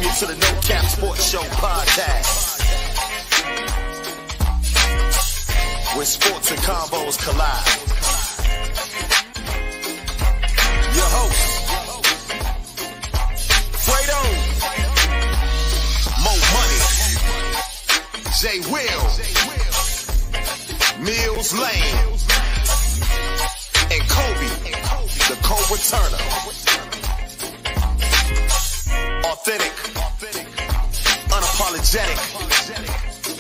welcome you to the No Cap Sports Show podcast, where sports and combos collide. Your host, Fredo, Mo Money, J. Will, Mills Lane, and Kobe, the co-returner. Authentic, unapologetic,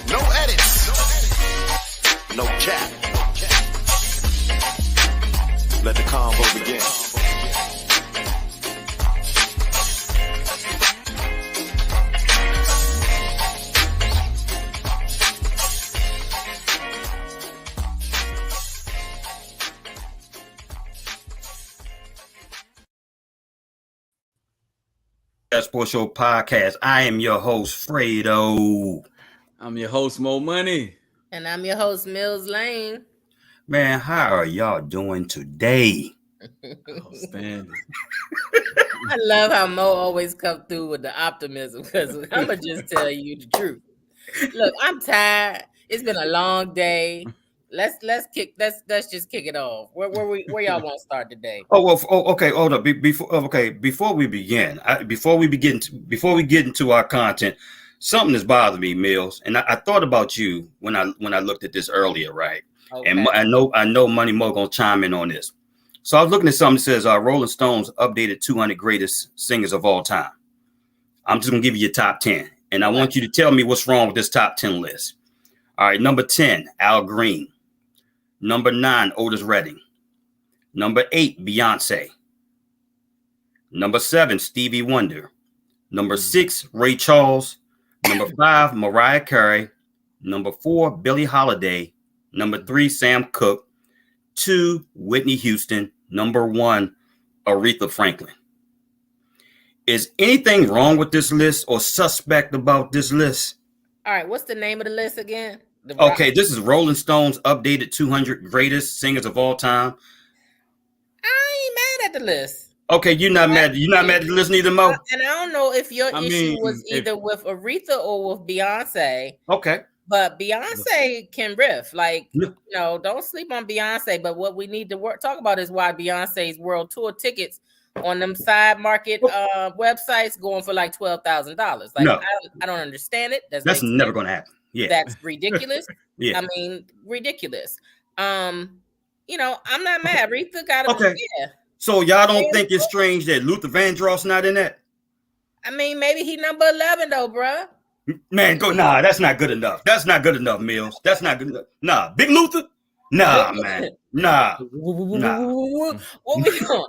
no edits, no cap. Let the convo begin. Sports Show podcast. I am your host, Fredo. I'm your host, Mo Money. And I'm your host, Mills Lane. Man, how are y'all doing today? Outstanding. I love how Mo always come through with the optimism, because I'm going to just tell you the truth. Look, I'm tired. It's been a long day. Let's just kick it off. Where y'all want to start today? Okay. Hold up. Before we begin, before we get into our content, something has bothered me, Mills, and I thought about you when I looked at this earlier, right? Okay. And I know Money Mo gonna chime in on this. So I was looking at something that says Rolling Stones updated 200 greatest singers of all time. I'm just gonna give you your top 10, and I want you to tell me what's wrong with this top 10 list. All right, number 10, Al Green. Number 9, Otis Redding. Number 8, Beyonce. Number 7, Stevie Wonder. Number 6, Ray Charles. Number 5, Mariah Carey. Number 4, Billie Holiday. Number 3, Sam Cooke. 2, Whitney Houston. Number 1, Aretha Franklin. Is anything wrong with this list or suspect about this list? All right, what's the name of the list again? Okay, this is Rolling Stones updated 200 greatest singers of all time. I ain't mad at the list. Okay, you're not mad. You're not mad at the list neither, Mo. And I don't know if your issue was either with Aretha or with Beyonce. Okay. But Beyonce can riff. Like, don't sleep on Beyonce. But what we need to talk about is why Beyonce's world tour tickets on them side market websites going for like $12,000. Like, no. I don't understand it. That's never going to happen. Yeah, that's ridiculous. Yeah, I mean, ridiculous. I'm not mad. Aretha got it. Okay. Yeah. So y'all don't think it's strange that Luther Vandross not in that? I mean, maybe he number 11 though, bruh. Man, nah, that's not good enough. That's not good enough, Mills. That's not good enough. Nah, Big Luther? Nah, man. Nah. What we doing?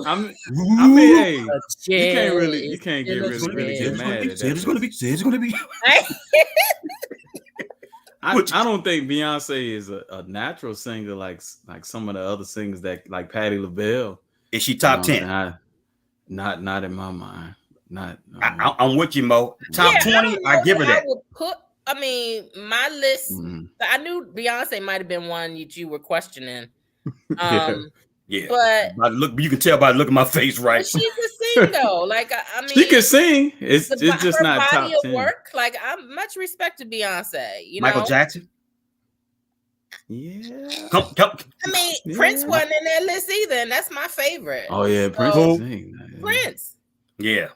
I mean, hey, you can't get mad at that. It's gonna be. I don't think Beyonce is a natural singer like some of the other singers that like Patti LaBelle. Is she top 10? Not in my mind. I'm with you, Mo. Top 20, I give her that. My list. I knew Beyonce might have been one that you were questioning. Yeah. But you can tell by the look at my face, right? She can sing though. Like she can sing. It's just not top 10. Work. Like I'm much respect to Beyonce. Michael Jackson. Yeah. Prince wasn't in that list either, and that's my favorite. Oh yeah, Prince. Prince. Yeah.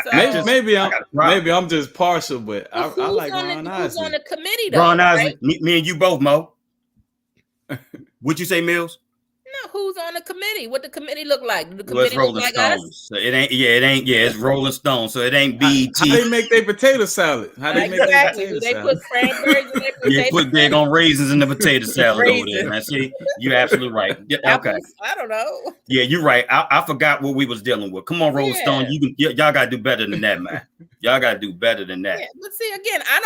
So, maybe I'm just partial, but I like Ron Isley. Who's on the committee though? Ron Isley, right? me and you both, Mo. What'd you say, Mills? No, who's on the committee? What the committee look like? The committee Rolling look like Stones. us? So it ain't. it's Rolling Stones. So it ain't BET. How they make their potato salad? How they make their potato salad? They put cranberries in their potato put daggone raisins in the potato salad over there. Now, see, you're absolutely right. Yeah, okay. I don't know. Yeah, you're right. I forgot what we was dealing with. Come on, Rolling Stone. Y'all gotta do better than that, man. Y'all gotta do better than that. Yeah, but see, again, I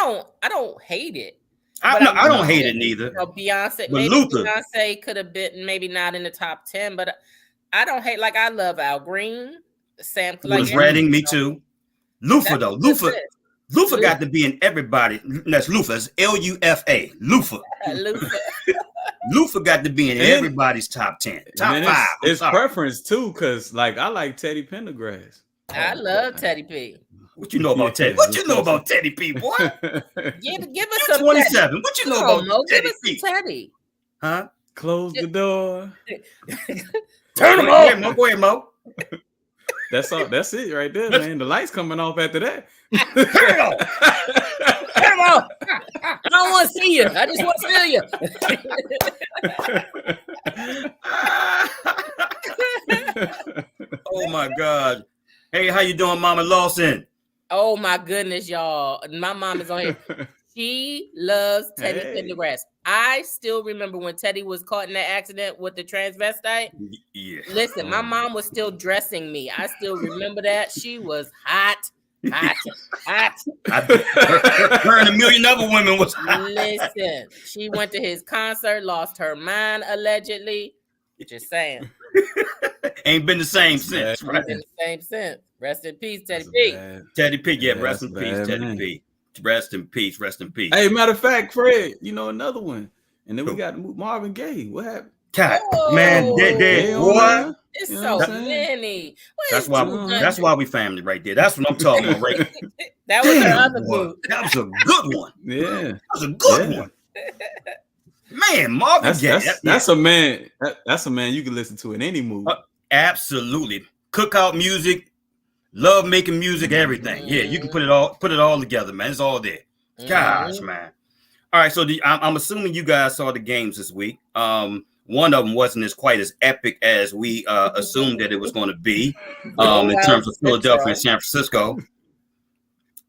don't hate it. I don't hate it neither. Beyonce, but maybe Luther. Beyonce could have been maybe not in the top 10, but I don't hate. Like I love Al Green, Sam. Was Redding, me too. Luther though, Luther got to be in everybody. That's Luther. It's Lufa. Luther. Luther got to be in everybody's top 10, top 5. It's preference too, because like I like Teddy Pendergrass. I love Teddy P. What you know about Teddy? What you know about Teddy P, boy? Give us some 27. Teddy. What you know Come on, about Mo, give Teddy us some P? Teddy. Huh? Close the door. Turn them off. Go ahead, Mo. That's all. That's it right there, man. The lights coming off after that. Turn it off. Turn them off. I don't want to see you. I just want to feel you. Oh my God. Hey, how you doing, Mama Lawson? Oh my goodness, y'all. My mom is on here. She loves Teddy Pendergrass. I still remember when Teddy was caught in that accident with the transvestite. Yeah. Listen, my mom was still dressing me. I still remember that. She was hot. Her and a million other women was hot. Listen, she went to his concert, lost her mind allegedly. Just saying. Ain't been the same since, right? Ain't been the same since. Rest in peace, Teddy P. Teddy P, yeah, rest in peace, Teddy P. Rest in peace, rest in peace. Hey, matter of fact, Fred, you know another one. And then we got Marvin Gaye. What happened? God, man, dead. What? It's so many. That's why we family right there. That's what I'm talking about, right? That was her other boo. That was a good one. Yeah. That was a good one. Man, Marvin Gaye. That's a man. That's a man you can listen to in any movie. Absolutely. Cookout music, love making music, everything. Yeah, you can put it all together, man. It's all there. Gosh, man. All right, so I'm assuming you guys saw the games this week. One of them wasn't quite as epic as we assumed that it was going to be in terms of Philadelphia and San Francisco.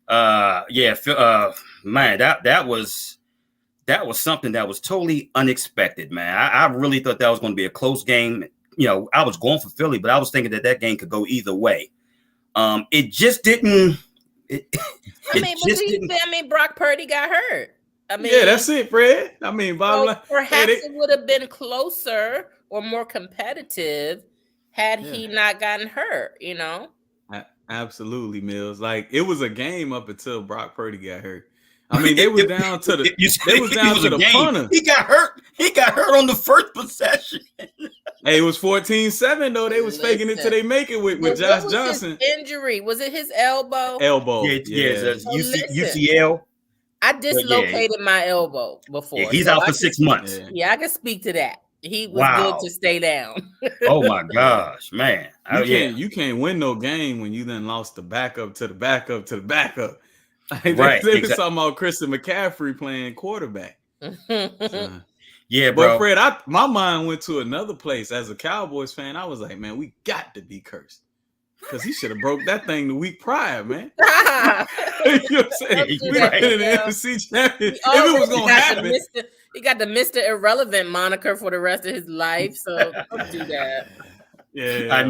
Man, that was something that was totally unexpected, man. I really thought that was going to be a close game. You know, I was going for Philly, but I was thinking that game could go either way. It just didn't. Brock Purdy got hurt. Yeah, that's it, Fred. Perhaps it would have been closer or more competitive had he not gotten hurt, you know? Absolutely, Mills. Like, it was a game up until Brock Purdy got hurt. They were down to the punter. He got hurt. He got hurt on the first possession. Hey, it was 14-7 though. They was faking it till they make it with Josh Johnson. His injury, was it his elbow? Yeah. UCL. I dislocated my elbow before. Yeah, he's out for 6 months. Yeah, I can speak to that. He was good to stay down. Oh my gosh, man! You can't win no game when you then lost the backup to the backup to the backup. Right. They was talking about Christian McCaffrey playing quarterback. Yeah, bro. But Fred, my mind went to another place. As a Cowboys fan, I was like, man, we got to be cursed. Because he should have broke that thing the week prior, man. You know what I'm saying? We would have been in the NFC Championship. If it was going to happen. He got the Mr. Irrelevant moniker for the rest of his life. So don't do that. Yeah, I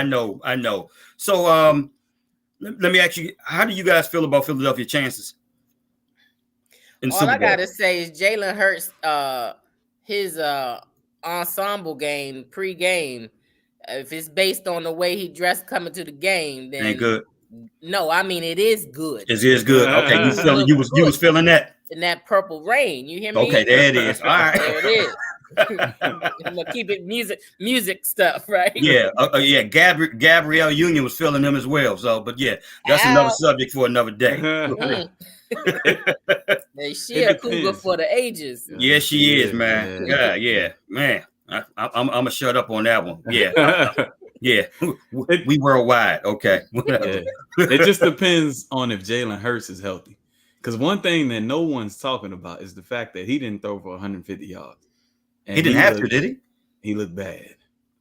know. So let me ask you, how do you guys feel about Philadelphia chances? All I gotta say is Jalen Hurts, his ensemble game, pre-game, if it's based on the way he dressed coming to the game, then ain't good. No, it is good. It is good. Okay, you was feeling that in that Purple Rain. You hear me? Okay, there it is. All right, there it is. I'm gonna keep it music stuff, right? Yeah, Gabrielle Union was feeling him as well. So, but yeah, that's another subject for another day. She a cougar for the ages. Yeah, she is, man. Yeah, man. I'm gonna shut up on that one. Yeah, yeah. We worldwide. Okay. It just depends on if Jalen Hurts is healthy. Because one thing that no one's talking about is the fact that he didn't throw for 150 yards. And he didn't have to, did he? He looked bad.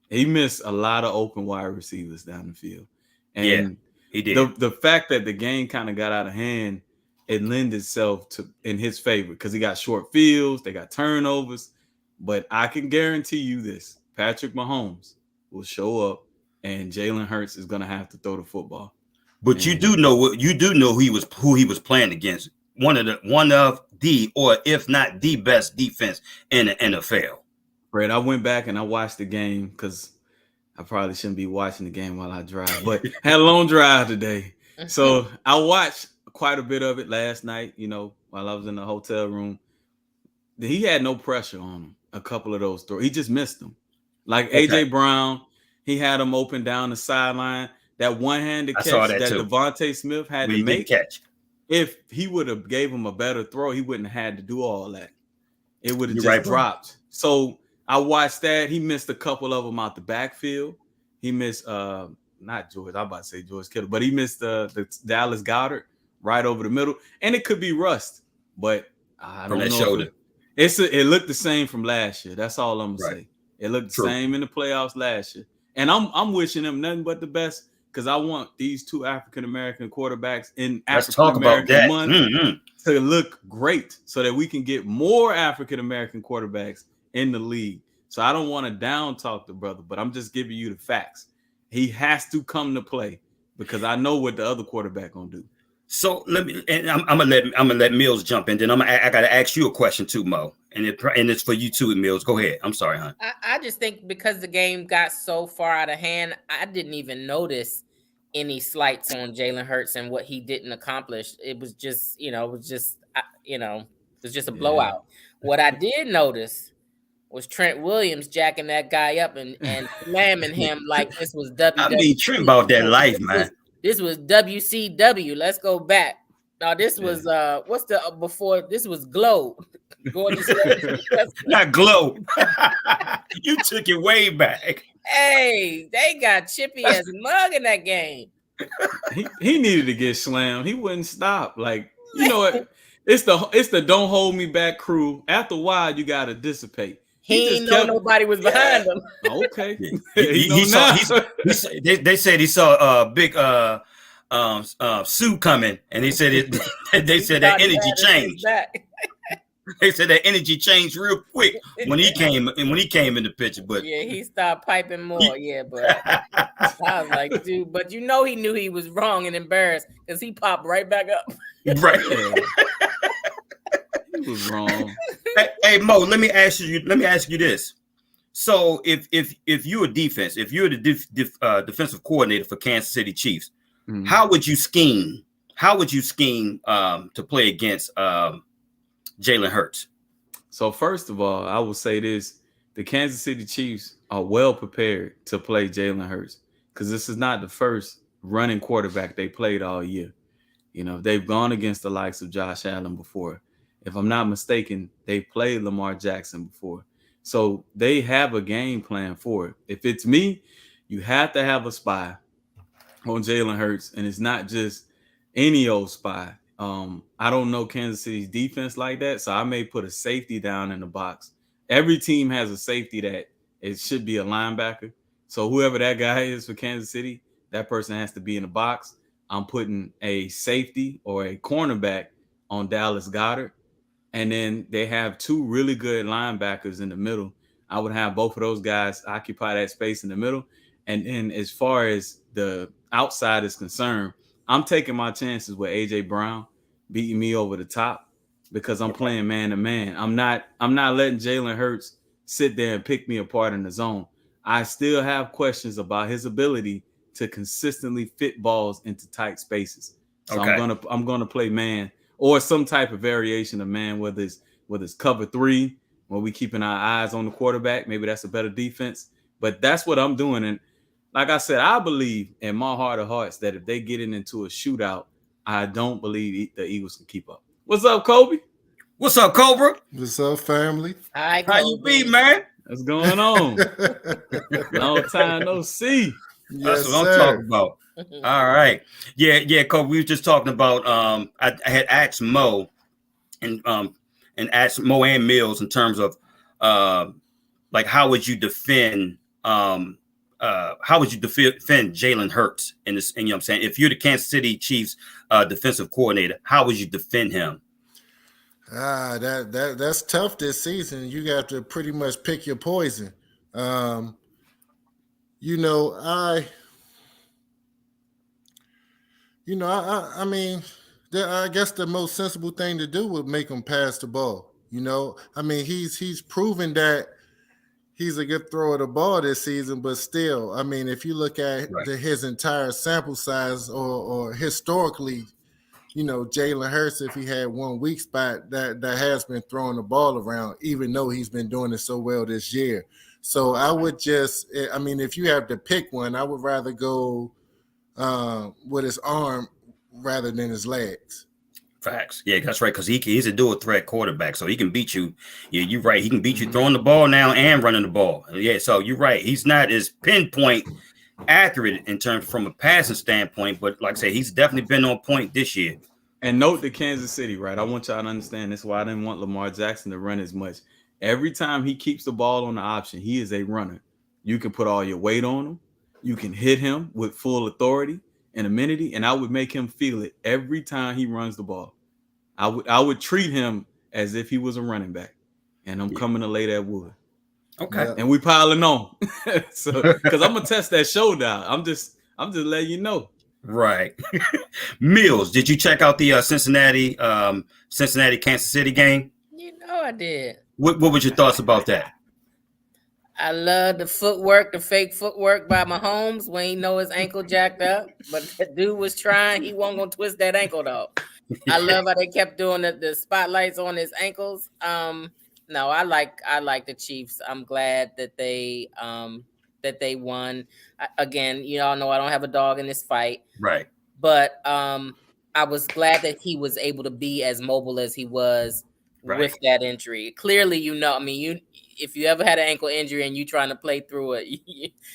He missed a lot of open wide receivers down the field. And he did. The fact that the game kind of got out of hand, it lends itself to in his favor because he got short fields, they got turnovers. But I can guarantee you this: Patrick Mahomes will show up, and Jalen Hurts is going to have to throw the football. But you do know who he was playing against. One of the, or if not the best defense in the NFL. Fred, I went back and I watched the game because I probably shouldn't be watching the game while I drive, but had a long drive today. So I watched quite a bit of it last night, while I was in the hotel room. He had no pressure on him. A couple of those throws. He just missed them. Like AJ Brown, he had him open down the sideline. that one-handed I saw catch that that too. Devontae Smith had We to didn't make. catch. If he would have gave him a better throw, he wouldn't have had to do all that. It would have You're just right, bro. dropped. So I watched that. He missed a couple of them out the backfield. He missed not George. I'm about to say George Kittle, but he missed the Dallas Goedert right over the middle. And it could be rust, but I From don't that know. shoulder. It looked the same from last year. That's all I'm gonna Right. say. It looked the True. same in the playoffs last year. And I'm wishing him nothing but the best because I want these two African American quarterbacks in Let's African talk about American that. month Mm-hmm. to look great so that we can get more African American quarterbacks in the league. So I don't want to down talk the brother, but I'm just giving you the facts. He has to come to play because I know what the other quarterback gonna do. So let me, and I'm gonna let Mills jump in. Then I gotta ask you a question too, Mo, and it's for you too, Mills. Go ahead. I'm sorry, hon. I just think because the game got so far out of hand, I didn't even notice any slights on Jalen Hurts and what he didn't accomplish. It was just, it was just a blowout. What I did notice was Trent Williams jacking that guy up and slamming him like this was WWE. I mean, Trent about that life, man. This was WCW. Let's go back. Now this was what's the before? This was Glow. Not Glow. You took it way back. Hey, they got Chippy as mug in that game. He needed to get slammed. He wouldn't stop. Like, you know what? It's the don't hold me back crew. After a while, you gotta dissipate. He didn't know nobody was behind him. Okay. He saw. They said he saw a big Sue coming, and they said they said that energy changed. They said that energy changed real quick when he came in the picture. But yeah, he started piping more. But I was like, dude, but he knew he was wrong and embarrassed because he popped right back up. Right. He was wrong. Hey Mo, let me ask you this. So if you're a defense, if you're the defensive coordinator for Kansas City Chiefs, mm-hmm. How would you scheme to play against Jalen Hurts? So first of all, I will say this: the Kansas City Chiefs are well prepared to play Jalen Hurts because this is not the first running quarterback they played all year. They've gone against the likes of Josh Allen before. If I'm not mistaken, they played Lamar Jackson before. So they have a game plan for it. If it's me, you have to have a spy on Jalen Hurts, and it's not just any old spy. I don't know Kansas City's defense like that, so I may put a safety down in the box. Every team has a safety that it should be a linebacker. So whoever that guy is for Kansas City, that person has to be in the box. I'm putting a safety or a cornerback on Dallas Goedert. And then they have two really good linebackers in the middle. I would have both of those guys occupy that space in the middle. And then as far as the outside is concerned, I'm taking my chances with A.J. Brown beating me over the top because I'm playing man-to-man. I'm not letting Jalen Hurts sit there and pick me apart in the zone. I still have questions about his ability to consistently fit balls into tight spaces. So okay. I'm gonna play man or some type of variation of man, whether it's cover 3, where we keeping our eyes on the quarterback. Maybe that's a better defense. But that's what I'm doing. And like I said, I believe in my heart of hearts that if they get into a shootout, I don't believe the Eagles can keep up. What's up, Kobe? What's up, Cobra? What's up, family? Hi, Kobe. How you be, man? What's going on? Long time no see. That's what I'm talking about. All right. Yeah, Kobe. We were just talking about I had asked Mo and asked Mo and Mills in terms of like how would you defend Jalen Hurts in this, and you know what I'm saying? If you're the Kansas City Chiefs defensive coordinator, how would you defend him? That's tough this season. You got to pretty much pick your poison. I mean, I guess the most sensible thing to do would make him pass the ball. I mean, he's proven that he's a good thrower of the ball this season, but still, I mean, if you look at his entire sample size or historically, Jalen Hurts, if he had one weak spot, that has been throwing the ball around, even though he's been doing it so well this year. So I would if you have to pick one, I would rather go with his arm rather than his legs. Facts. Yeah, that's right. Because he's a dual threat quarterback, so he can beat you. Yeah, you're right. He can beat you throwing the ball now and running the ball. Yeah, so you're right. He's not as pinpoint accurate in terms from a passing standpoint, but like I said, he's definitely been on point this year. And note the Kansas City, right? I want y'all to understand this. Why I didn't want Lamar Jackson to run as much. Every time he keeps the ball on the option, he is a runner. You can put all your weight on him. You can hit him with full authority and amenity, and I would make him feel it every time he runs the ball. I would treat him as if he was a running back, and I'm coming to lay that wood. Okay, and we piling on, so because I'm gonna test that shoulder out. I'm just letting you know. Right. Mills, did you check out the Cincinnati Kansas City game? You know I did. What was your thoughts about that? I love the footwork, the fake footwork by Mahomes when he know his ankle jacked up. But the dude was trying. He wasn't going to twist that ankle, though. I love how they kept doing the spotlights on his ankles. No, I like the Chiefs. I'm glad that they won. Again, you all know I don't have a dog in this fight. Right. But I was glad that he was able to be as mobile as he was with that injury. Clearly, if you ever had an ankle injury and you trying to play through it,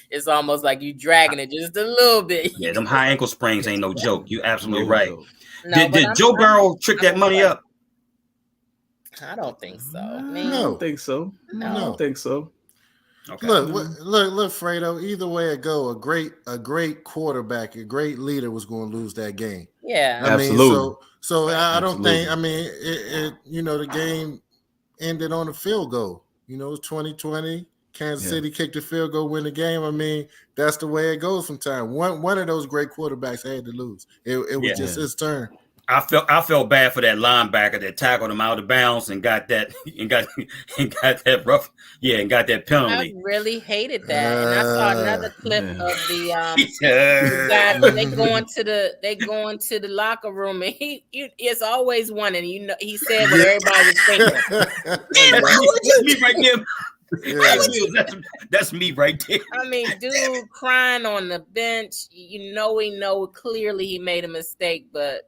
it's almost like you dragging it just a little bit. Yeah, them high ankle sprains ain't no joke. You absolutely right. No, did Joe Burrow trick that money up? I don't think so. I don't think so. No. I don't think so. Okay. Look, Fredo. Either way it go, a great quarterback, a great leader was going to lose that game. Yeah, absolutely. So I don't think. I mean, the game ended on a field goal. It was 2020. Kansas City kicked the field goal, win the game. I mean, that's the way it goes sometimes. One of those great quarterbacks had to lose. It was just his turn. I felt bad for that linebacker that tackled him out of bounds and got that penalty. I really hated that, and I saw another clip of the guys. They go into the locker room, and it's always one, and he said what everybody was thinking. Man, that's me right there. That's me right there. I mean, dude crying on the bench. We know clearly he made a mistake, but.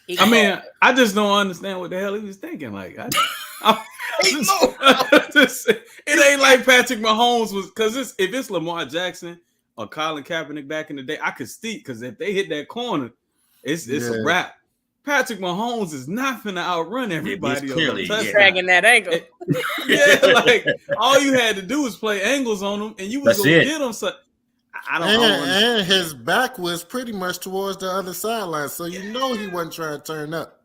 I just don't understand what the hell he was thinking. Like, it ain't like Patrick Mahomes was, because if it's Lamar Jackson or Colin Kaepernick back in the day, I could see, because if they hit that corner, it's a wrap. Patrick Mahomes is not finna outrun everybody. Clearly, dragging that ankle. Like all you had to do was play angles on him, and you was gonna get him. So and his back was pretty much towards the other sideline, so he wasn't trying to turn up.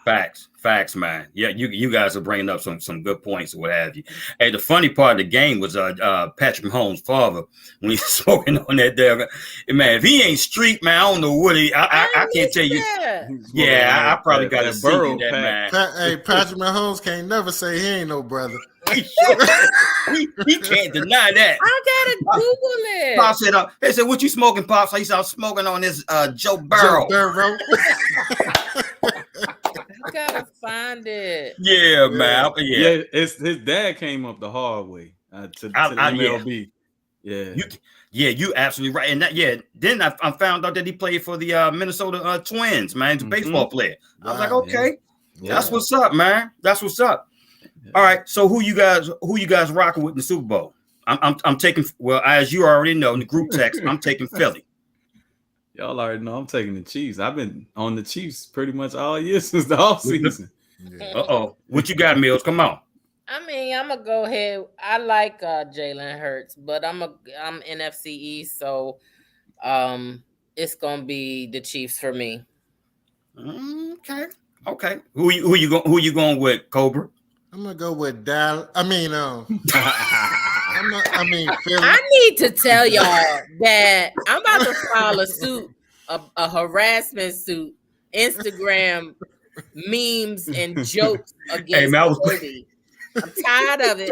Facts, man. Yeah, you guys are bringing up some good points or what have you. Hey, the funny part of the game was Patrick Mahomes' father when he's smoking on that there. Man, if he ain't street, man, I don't know what I can't tell you. Yeah, I probably got to see that, man. Patrick Mahomes can't never say he ain't no brother. He can't deny that. I gotta Google it. Pop said, they said, "What you smoking, Pops?" He said, "I'm smoking on this Joe Burrow." I gotta find it. Yeah, man. Yeah, his dad came up the hard way to the MLB. You absolutely right. And then I found out that he played for the Minnesota Twins, man. He's a baseball player. I was like, okay, that's what's up, man. That's what's up. All right, so who you guys rocking with in the Super Bowl? I'm taking, well, as you already know in the group text, I'm taking Philly. Y'all already know I'm taking the Chiefs. I've been on the Chiefs pretty much all year since the offseason. What you got, Mills? Come on. I mean, I'm gonna go ahead. I like Jalen Hurts, but I'm NFC East, so it's gonna be the Chiefs for me. Okay. Who you going with, Cobra? I'm gonna go with Dallas. Philly. I need to tell y'all that I'm about to file a suit, a harassment suit, Instagram memes and jokes against Kobe. I'm tired of it.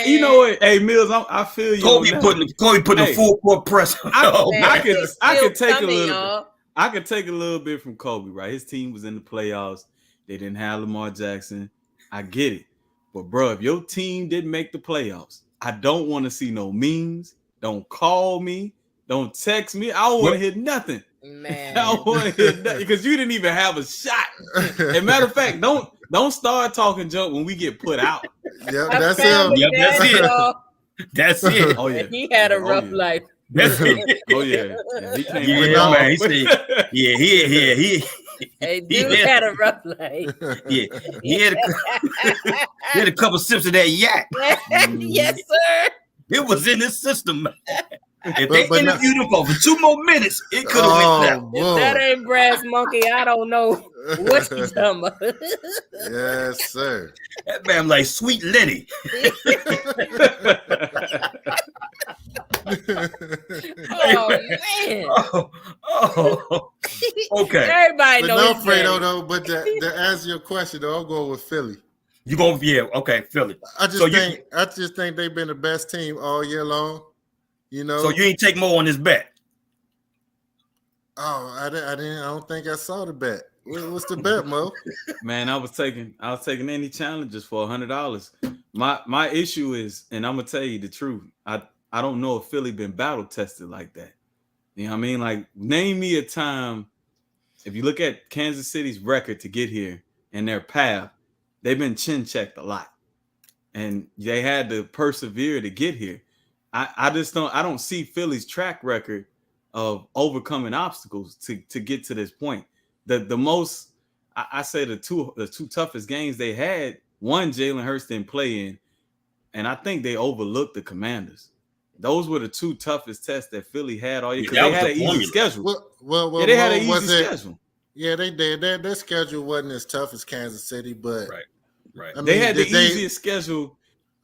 You know what? Hey, Mills, I feel you. Kobe putting the full court press. I could take a little. I could take a little bit from Kobe, right? His team was in the playoffs. They didn't have Lamar Jackson. I get it. But, bro, if your team didn't make the playoffs, I don't want to see no memes. Don't call me. Don't text me. I don't want to hear nothing. Man. I don't want to hear nothing because you didn't even have a shot. As a matter of fact, don't start talking junk when we get put out. Yep, that's him. Yep, that's it. That's it. Oh yeah, He had a rough life. That's it. Oh yeah, he can't Yeah, win man. all. He said, he Hey, dude had a rough life. he had a couple sips of that yak. Yes, sir. It was in his system, man. If But they interviewed him for 2 more minutes, it could have went down. If that ain't Brass Monkey, I don't know what you talking about. Yes, sir. That man like Sweet Lenny. Oh man. Oh, okay. Everybody But knows. no, Fredo, though. But to answer your question, though, I'll go with Philly. You going? Yeah. Okay, Philly. I just think they've been the best team all year long. You know. So you ain't take more on this bet. Oh, I don't think I saw the bet. What's the bet, Mo? Man, I was taking any challenges for $100. My issue is, and I'm gonna tell you the truth. I don't know if Philly been battle tested like that. You know what I mean? Like, name me a time. If you look at Kansas City's record to get here and their path, they've been chin checked a lot, and they had to persevere to get here. I don't see Philly's track record of overcoming obstacles to get to this point. The most, I say the two toughest games they had, one Jalen Hurts didn't play in, and I think they overlooked the Commanders. Those were the 2 toughest tests that Philly had all year because they had an easy schedule. Well, they had an easy schedule. Yeah, they did. Their schedule wasn't as tough as Kansas City, but right. I mean, They had the easiest schedule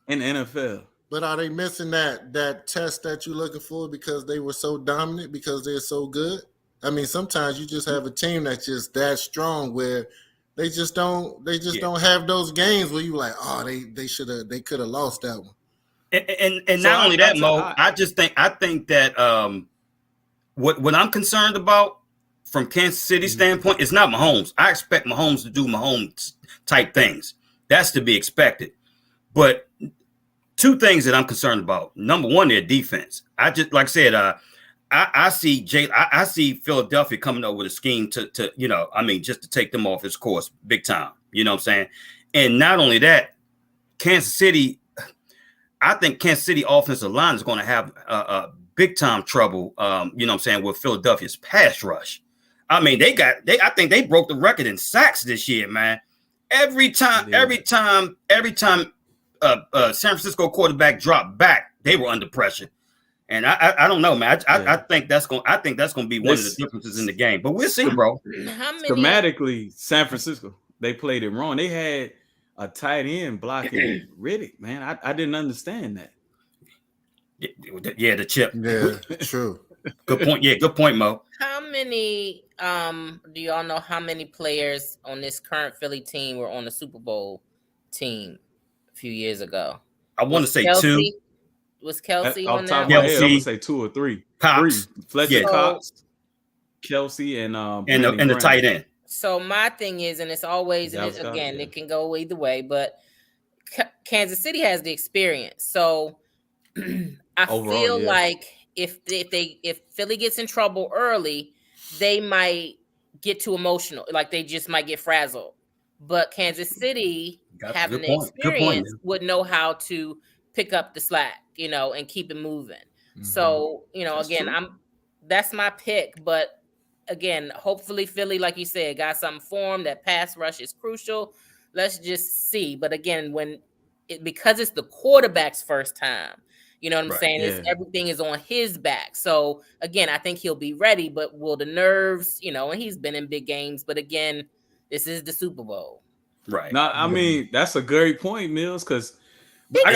in the NFL. But are they missing that test that you're looking for because they were so dominant, because they're so good? I mean, sometimes you just have a team that's just that strong where they just don't have those games where you like, oh, they could have lost that one. And not only that, Mo, I think that what I'm concerned about from Kansas City standpoint, it's not Mahomes. I expect Mahomes to do Mahomes type things. That's to be expected. But 2 things that I'm concerned about. Number one, their defense. I just, like I said, I see Philadelphia coming up with a scheme to just to take them off his course big time. You know what I'm saying? And not only that, Kansas City, I think Kansas City offensive line is going to have big time trouble. With Philadelphia's pass rush. I mean, I think they broke the record in sacks this year, man. Every time San Francisco quarterback dropped back, they were under pressure. And I don't know, man. I think that's going to be one of the differences in the game. But we'll see, bro. Schematically, San Francisco, they played it wrong. They had a tight end blocking Riddick, man. I didn't understand that. Yeah, the chip. Yeah, true. Good point. Yeah, good point, Mo. How many do y'all know how many players on this current Philly team were on the Super Bowl team a few years ago? I want to say Kelsey? 2. Was Kelsey Off on top that? of my head, I would say 2 or 3. Cox. 3. Fletcher Cox, Kelsey, and the tight end. So my thing is, and it's always, it can go either way, but Kansas City has the experience. So I feel like if Philly gets in trouble early, they might get too emotional. Like they just might get frazzled. But Kansas City, having the experience, would know how to pick up the slack, and keep it moving. Mm-hmm. So, that's my pick. But again, hopefully Philly, like you said, got something for him. That pass rush is crucial. Let's just see. But again, because it's the quarterback's first time, you know what I'm saying? Yeah. Everything is on his back. So again, I think he'll be ready, but will the nerves, and he's been in big games, but again, this is the Super Bowl. Right. No, I mean, that's a great point, Mills, because I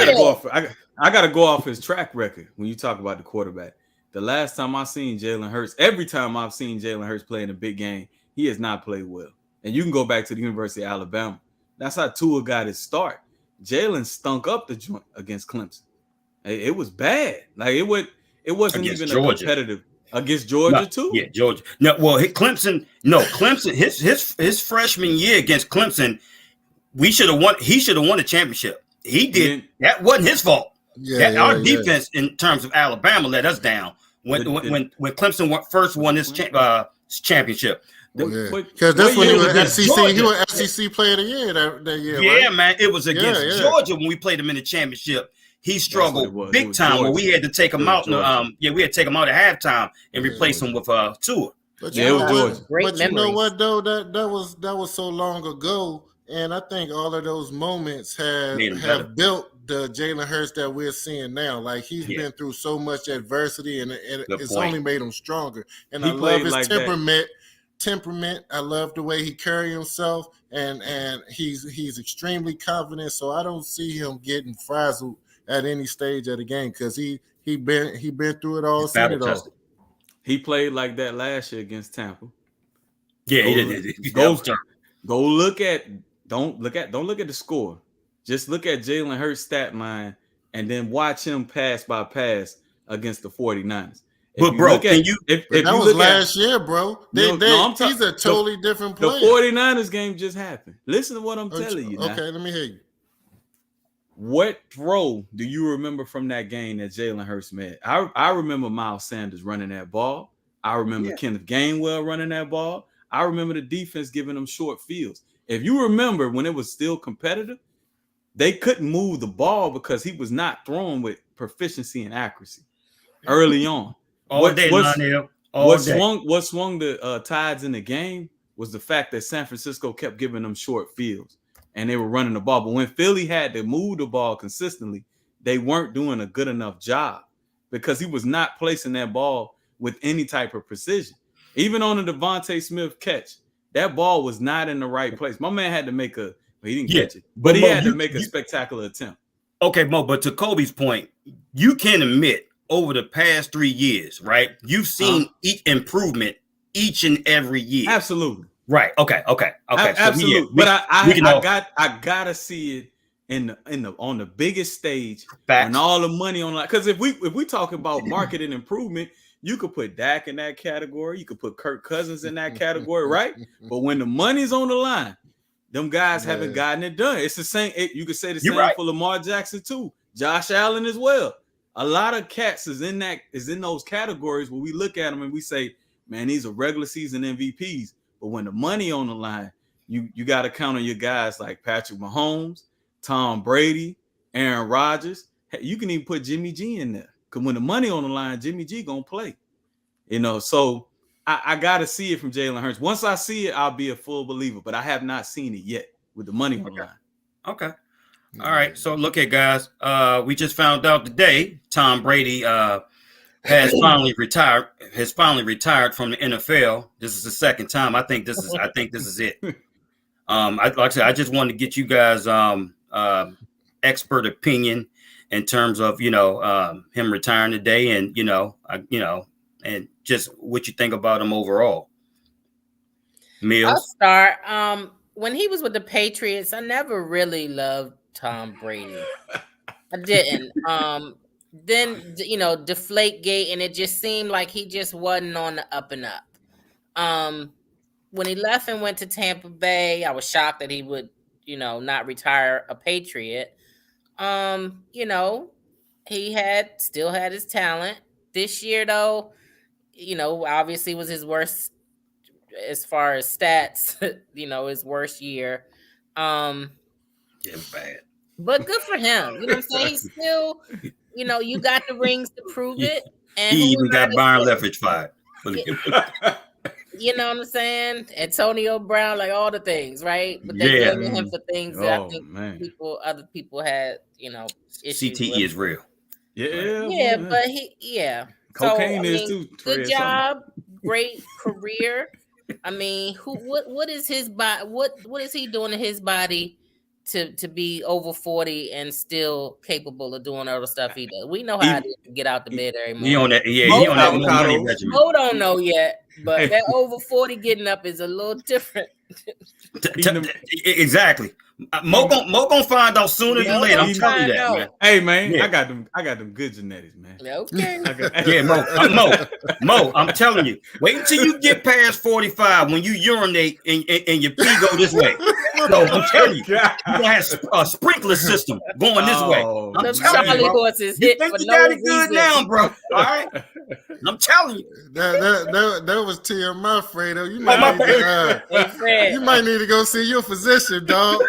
gotta go off his track record when you talk about the quarterback. The last time I seen Jalen Hurts, every time I've seen Jalen Hurts play in a big game, he has not played well. And you can go back to the University of Alabama. That's how Tua got his start. Jalen stunk up the joint against Clemson. It was bad. Like it wasn't against even Georgia. A competitive against Georgia too. Yeah, Georgia. No, well, Clemson. His freshman year against Clemson, he should have won the championship. He did. That wasn't his fault. Our defense in terms of Alabama let us down when Clemson first won this championship. Because that's when he was SEC. He was SEC Player of the Year that year. Yeah, right? man. It was against Georgia when we played him in the championship. He struggled big time where we had to take him out. We had to take him out at halftime and replace him with Tua. But it was Georgia. But you know what though? That was so long ago, and I think all of those moments have built the Jalen Hurts that we're seeing now. Like he's been through so much adversity, and it's only made him stronger. And I love his temperament. I love the way he carries himself, and he's extremely confident. So I don't see him getting frazzled at any stage of the game because he been through it all, seen it all. He played like that last year against Tampa. Yeah, he did. Go look at don't look at the score. Just look at Jalen Hurts' stat line and then watch him pass by pass against the 49ers. But bro, that was last year, bro. He's a totally different player. The 49ers game just happened. Listen to what I'm telling you. Okay, let me hear you. What throw do you remember from that game that Jalen Hurts made? I remember Miles Sanders running that ball. I remember Kenneth Gainwell running that ball. I remember the defense giving them short fields. If you remember when it was still competitive, they couldn't move the ball because he was not throwing with proficiency and accuracy early on. What swung the tides in the game was the fact that San Francisco kept giving them short fields and they were running the ball. But when Philly had to move the ball consistently, they weren't doing a good enough job because he was not placing that ball with any type of precision. Even on the Devontae Smith catch, that ball was not in the right place. My man had to make he didn't catch it, but he had to make a spectacular attempt. Okay, Mo, but to Kobe's point, you can admit over the past 3 years, right? You've seen each improvement each and every year. Absolutely. Right. Okay. Absolutely. So but I gotta see it on the biggest stage and all the money on like because if we talk about market and improvement, you could put Dak in that category, you could put Kirk Cousins in that category, right? But when the money's on the line, them guys haven't gotten it done. It's the same. You could say the same for Lamar Jackson too, Josh Allen as well. A lot of cats is in those categories where we look at them and we say, man, these are regular season MVPs. But when the money on the line, you got to count on your guys like Patrick Mahomes, Tom Brady, Aaron Rodgers. Hey, you can even put Jimmy G in there because when the money on the line, Jimmy G gonna play. So I got to see it from Jalen Hurts. Once I see it, I'll be a full believer. But I have not seen it yet with the money on the line. Okay. All right. So look at guys. We just found out today Tom Brady has finally retired from the NFL. This is the second time. I think this is it. Like I said, I just wanted to get you guys expert opinion in terms of him retiring today, and and just what you think about him overall. Mills? I'll start. When he was with the Patriots, I never really loved Tom Brady. I didn't. Then Deflategate, and it just seemed like he just wasn't on the up and up. When he left and went to Tampa Bay, I was shocked that he would, not retire a Patriot. He still had his talent. This year, though, obviously was his worst as far as stats. His worst year. Bad. But good for him. You know what I'm saying? He's still, you got the rings to prove it. And he even got Byron Leftwich fired. You know what I'm saying? Antonio Brown, like all the things, right? But they blaming him for things that I think other people had, issues CTE with. Is real. Yeah, but cocaine is too. Good job, great career. I mean, what is his body? What is he doing to his body to be over 40 and still capable of doing all the stuff he does? We know how to get out the bed every morning. He on that money regimen. Mo don't know yet, but that over 40 getting up is a little different. Exactly. Mo gonna find out sooner than later. I'm telling you that, man. Hey, man, I got them good genetics, man. Okay. Mo, I'm telling you. Wait until you get past 45 when you urinate and your pee go this way. So I'm telling you, you're gonna have a sprinkler system going this way. I'm telling Charlie you, bro. horses You hit think for you no got it reason. good now, bro? All right. I'm telling you. That was TMI, Fredo. You might need to go see your physician, dog.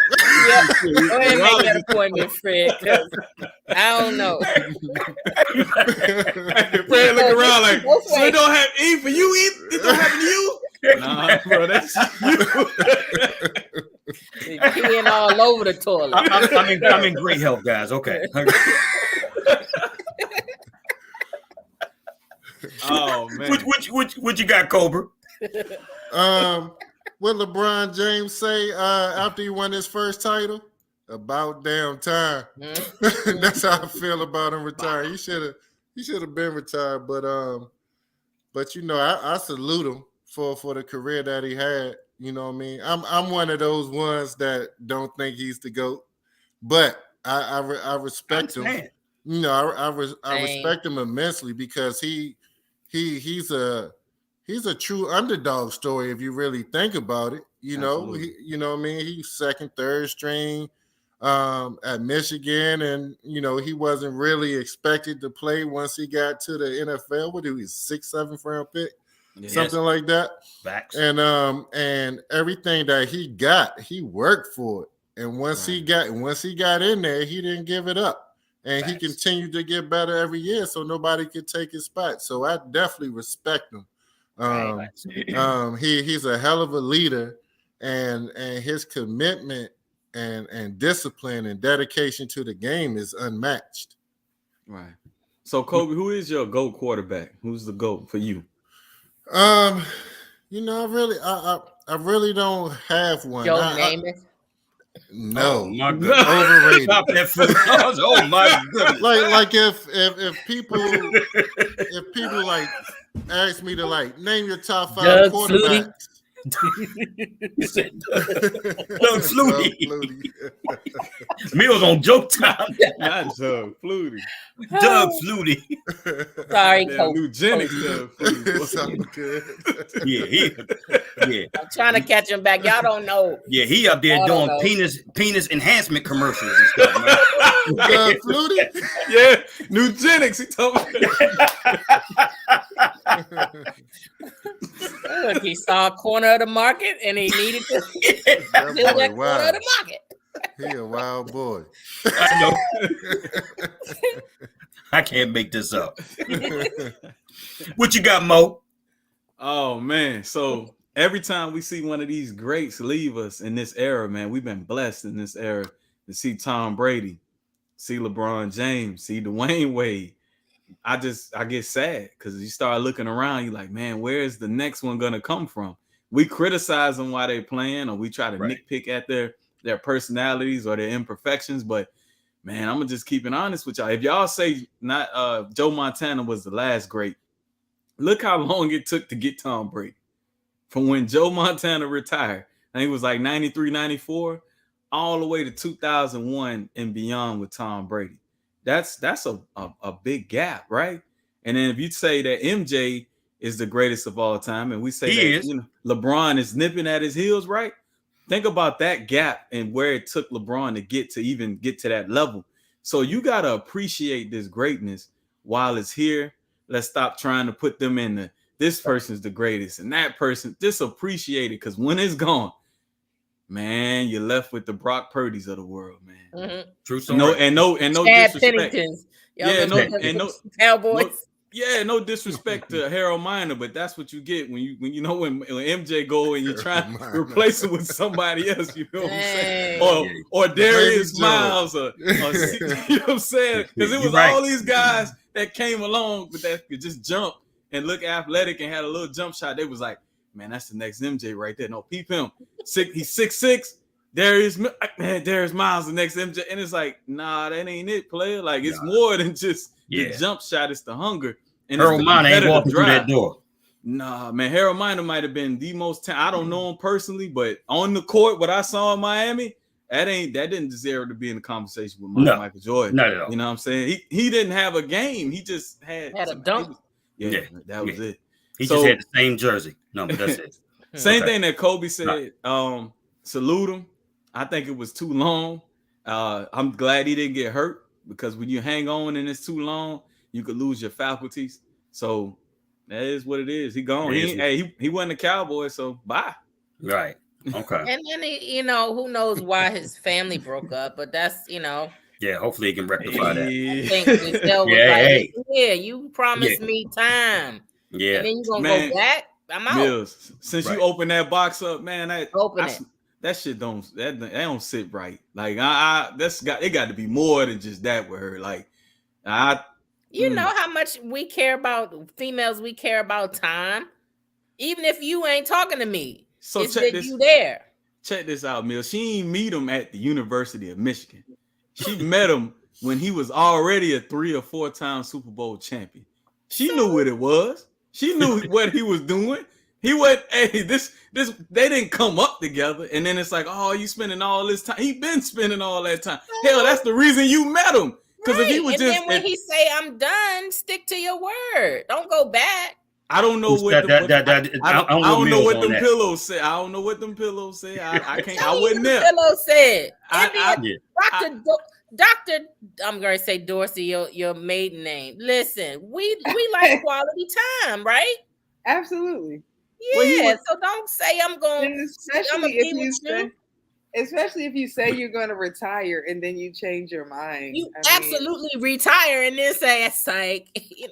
Yeah, go ahead and make that appointment, Fred, because I don't know. Fred look around like, so it don't have E for you, it don't happen to you? Nah, bro, that's you. Peeing all over the toilet. I'm in great health, guys. Okay. Oh man. What you got, Cobra? What LeBron James say after he won his first title? About damn time. That's how I feel about him retiring. He should have been retired, but you know, I salute him for the career that he had. You know what I mean? I'm one of those ones that don't think he's the GOAT, but I respect him. You know, I respect him immensely because he's a true underdog story if you really think about it. You know, you know what I mean? He's second, third string at Michigan, and you know, he wasn't really expected to play once he got to the NFL. What, he was 6th, 7th round pick, something like that. Facts. And everything that he got, he worked for it. And once he got in there, he didn't give it up. And he continued to get better every year, so nobody could take his spot. So I definitely respect him. He's a hell of a leader, and his commitment and discipline and dedication to the game is unmatched. Right. So Kobe, who is your GOAT quarterback? Who's the GOAT for you? You know, I really don't have one. Joe Namath. No, my goodness. Overrated. Stop that food. Oh my goodness. Like if people like ask me to like name your top 5 Doug quarterbacks. Doug Flutie. Mills on joke time. Not Doug Flutie. Doug Flutie. Sorry, That Coach. eugenics Doug Flutie. Something good. Yeah. I'm trying to catch him back. Y'all don't know. Yeah, he up there doing penis enhancement commercials and stuff, man. Doug Flutie. Yeah, eugenics. He told me. Look, he saw a corner of the market and he needed to fill that corner of the market. He a wild boy. I know. I can't make this up. What you got, Mo? Oh man, so every time we see one of these greats leave us in this era, man, we've been blessed in this era to see Tom Brady, see LeBron James, see Dwayne Wade. I get sad because you start looking around, you're like, man, where is the next one gonna come from? We criticize them while they're playing, or we try to nitpick at their personalities or their imperfections, but man, I'm gonna just keep it honest with y'all. If y'all say not Joe Montana was the last great, look how long it took to get Tom Brady. From when Joe Montana retired, I think it was like 93, 94, all the way to 2001 and beyond with Tom Brady. That's a big gap, right? And then if you say that MJ is the greatest of all time, and we say you know, LeBron is nipping at his heels, right? Think about that gap and where it took LeBron to get to that level. So you got to appreciate this greatness while it's here. Let's stop trying to put them in this person's the greatest and that person. Just appreciate it, because when it's gone, man, you're left with the Brock Purdy's of the world, man. Mm-hmm. True story. No Chad disrespect. Penningtons. No Cowboys. No disrespect to Harold Miner, but that's what you get when MJ go and you're trying to replace it with somebody else. You know what I'm saying? Or Darius Miles, or you know what I'm saying? Because it was all these guys that came along, but that could just jump and look athletic and had a little jump shot. They was like, man, that's the next MJ right there. No, peep him. He's 6'6". Darius Miles, the next MJ, and it's like, nah, that ain't it, player. Like, it's more than just the jump shot. It's the hunger. And Harold Miner ain't walking through that door. Nah, man, Harold Miner might have been the most. I don't know him personally, but on the court, what I saw in Miami, that didn't deserve to be in the conversation with Michael Jordan. Not at all. You know what I'm saying? He didn't have a game. He just had a dunk. That was it. He just had the same jersey. No, but that's it. Same thing that Kobe said. Salute him. I think it was too long. I'm glad he didn't get hurt, because when you hang on and it's too long, you could lose your faculties. So That is what it is. He gone. It is. He wasn't a Cowboy, so bye. Right. Okay. And then who knows why his family broke up, but that's Yeah. Hopefully he can rectify that. I think Giselle was Yeah, like, hey. yeah, you promised me time. Yeah. And then you gonna go back. I'm out. Mills, since you open that box up, man, that shit don't sit right. Like it got to be more than just that with her. Like you know how much we care about females. We care about time, even if you ain't talking to me. So it's that you there. Check this out, Mills. She didn't meet him at the University of Michigan. She met him when he was already a 3 or 4 time Super Bowl champion. She knew what it was. She knew what he was doing. He went, hey, this, they didn't come up together. And then it's like, oh, you spending all this time. He been spending all that time. Hell, that's the reason you met him. Because if he was then when he say, I'm done, stick to your word. Don't go back. I don't know what I don't know what them pillows say. I don't know what them pillows say. I can't. I wouldn't know. Pillow said. Doctor, I'm gonna say Dorsey, your maiden name. Listen, we like quality time, right? Absolutely. Yeah. So don't say I'm going. Especially if you say you're going to retire and then you change your mind. You absolutely retire and then say it's like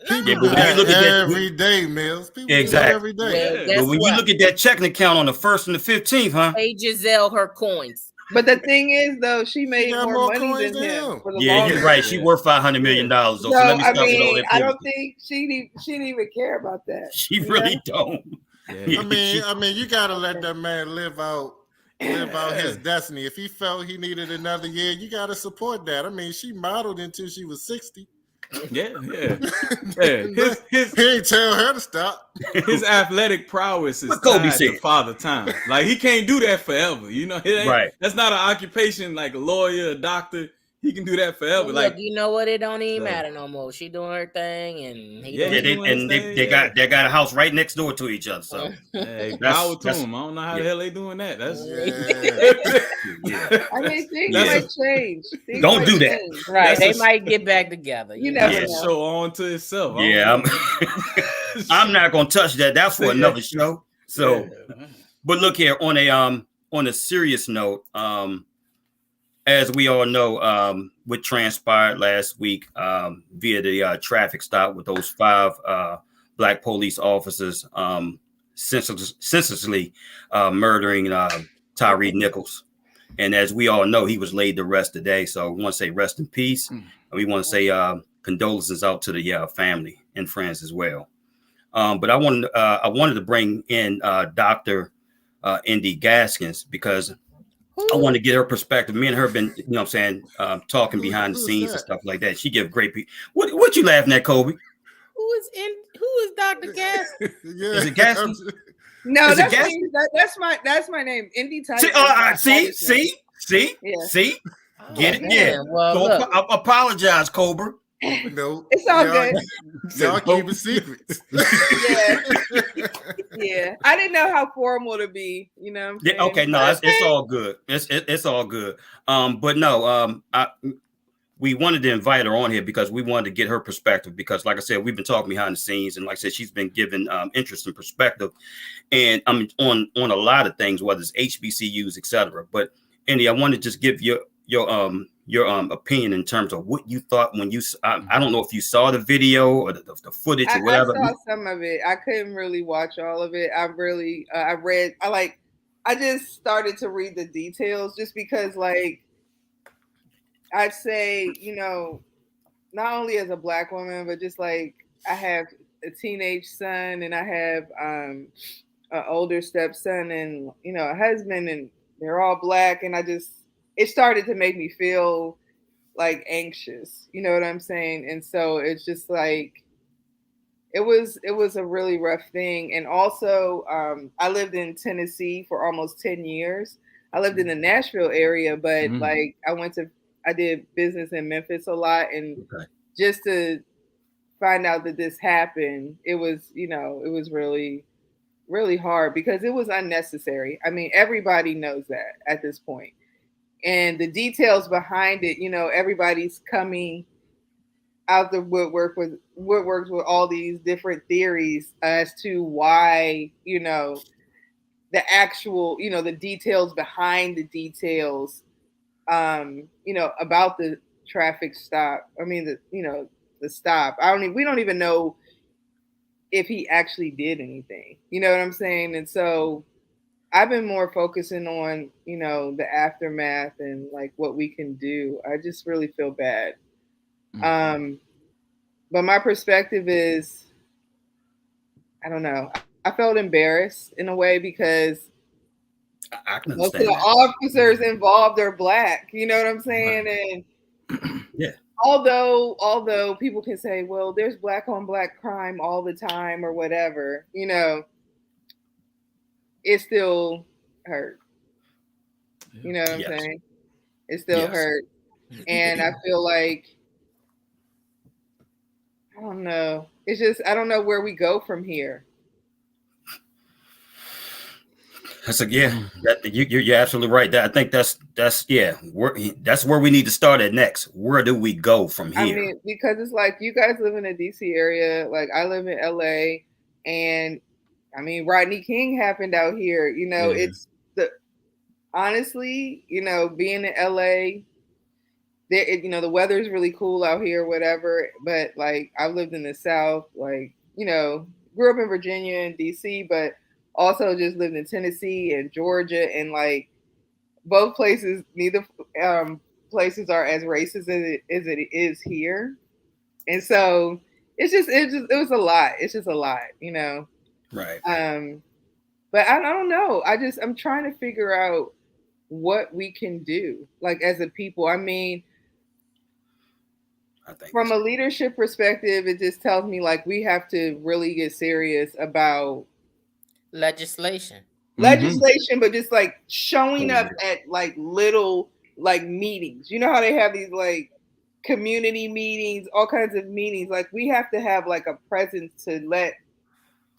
people do that every day, Mills. People do that every day. But when you look at that checking account on the 1st and the 15th, huh? Pay Giselle her coins. But the thing is, though, she made more money than him. Yeah, you're right. She worth $500 million. So let me stop with all that. I don't think she didn't even care about that. She really don't. Yeah. I mean, you gotta let that man live out his destiny. If he felt he needed another year, you gotta support that. I mean, she modeled until she was 60. Yeah. He ain't tell her to stop. His athletic prowess is tied to father time. Like he can't do that forever. You know, that's not an occupation like a lawyer, a doctor. He can do that forever. Well, look, you know what? It don't even matter no more. She doing her thing, and they got a house right next door to each other. So power to them. I don't know how the hell they doing that. That's I mean, things might change. Don't do that. Right? They might get back together. You never know. Show on to itself. Yeah, I'm not gonna touch that. That's for another show. So, but look here on a serious note. As we all know, what transpired last week via the traffic stop with those 5 black police officers senselessly murdering Tyre Nichols. And as we all know, he was laid to rest today. So we want to say rest in peace. We want to say condolences out to the family and friends as well. But I wanted to bring in Dr. Indy Gaskins because I want to get her perspective. Me and her been, talking behind the scenes and stuff like that. She give great people. What you laughing at, Kobe? Who is Dr. Gaskins? Is it Gaskins? No, that's my name. Indy Tyre. See? Get it? Yeah. Well, apologize, Cobra. No, it's all good. Y'all keep it secrets. Yeah. I didn't know how formal to be. You know. What I'm saying? Okay. No, it's all good. It's all good. But no, we wanted to invite her on here because we wanted to get her perspective. Because, like I said, we've been talking behind the scenes, and like I said, she's been given interest and perspective, and on a lot of things, whether it's HBCUs, etc. But Indy, I want to just give your opinion in terms of what you thought when you I don't know if you saw the video or the footage or whatever. I saw some of it. I couldn't really watch all of it. I just started to read the details just because I'd say, not only as a Black woman, but just I have a teenage son and I have an older stepson and, a husband, and they're all Black. And it started to make me feel anxious, you know what I'm saying? And so it's just it was a really rough thing. And also, I lived in Tennessee for almost 10 years. I lived in the Nashville area, but I did business in Memphis a lot. And just to find out that this happened, it was really, really hard because it was unnecessary. I mean, everybody knows that at this point. And the details behind it, everybody's coming out the woodworks with all these different theories as to why, you know, the actual, you know, the details behind the details, you know, about the traffic stop. I mean, the stop. We don't even know if he actually did anything. You know what I'm saying? And so I've been more focusing on, you know, the aftermath and like what we can do. I just really feel bad. But my perspective is, I don't know. I felt embarrassed in a way because I can most of understand the that. officers involved are black. You know what I'm saying? And Yeah. although people can say, well, there's black on black crime all the time or whatever, you know, it still hurt. You know what I'm Yes. saying? It still Yes. hurt. And I feel like, I don't know. It's just, I don't know where we go from here. That's you're absolutely right. I think that's where we need to start at next. Where do we go from here? I mean, because it's like you guys live in the DC area, like I live in LA, and I mean Rodney King happened out here. You know, it's honestly, you know, being in LA, you know, the weather is really cool out here, whatever. But like I've lived in the South, like, you know, grew up in Virginia and DC, but also just lived in Tennessee and Georgia, and like both places, neither places are as racist as it is here. And so it was a lot. It's just a lot, you know. Right. But I don't know. I'm trying to figure out what we can do, like as a people. I mean, I think from a leadership perspective, it just tells me like we have to really get serious about legislation, but just like showing up at like little like meetings. You know how they have these like community meetings, all kinds of meetings. Like we have to have like a presence to let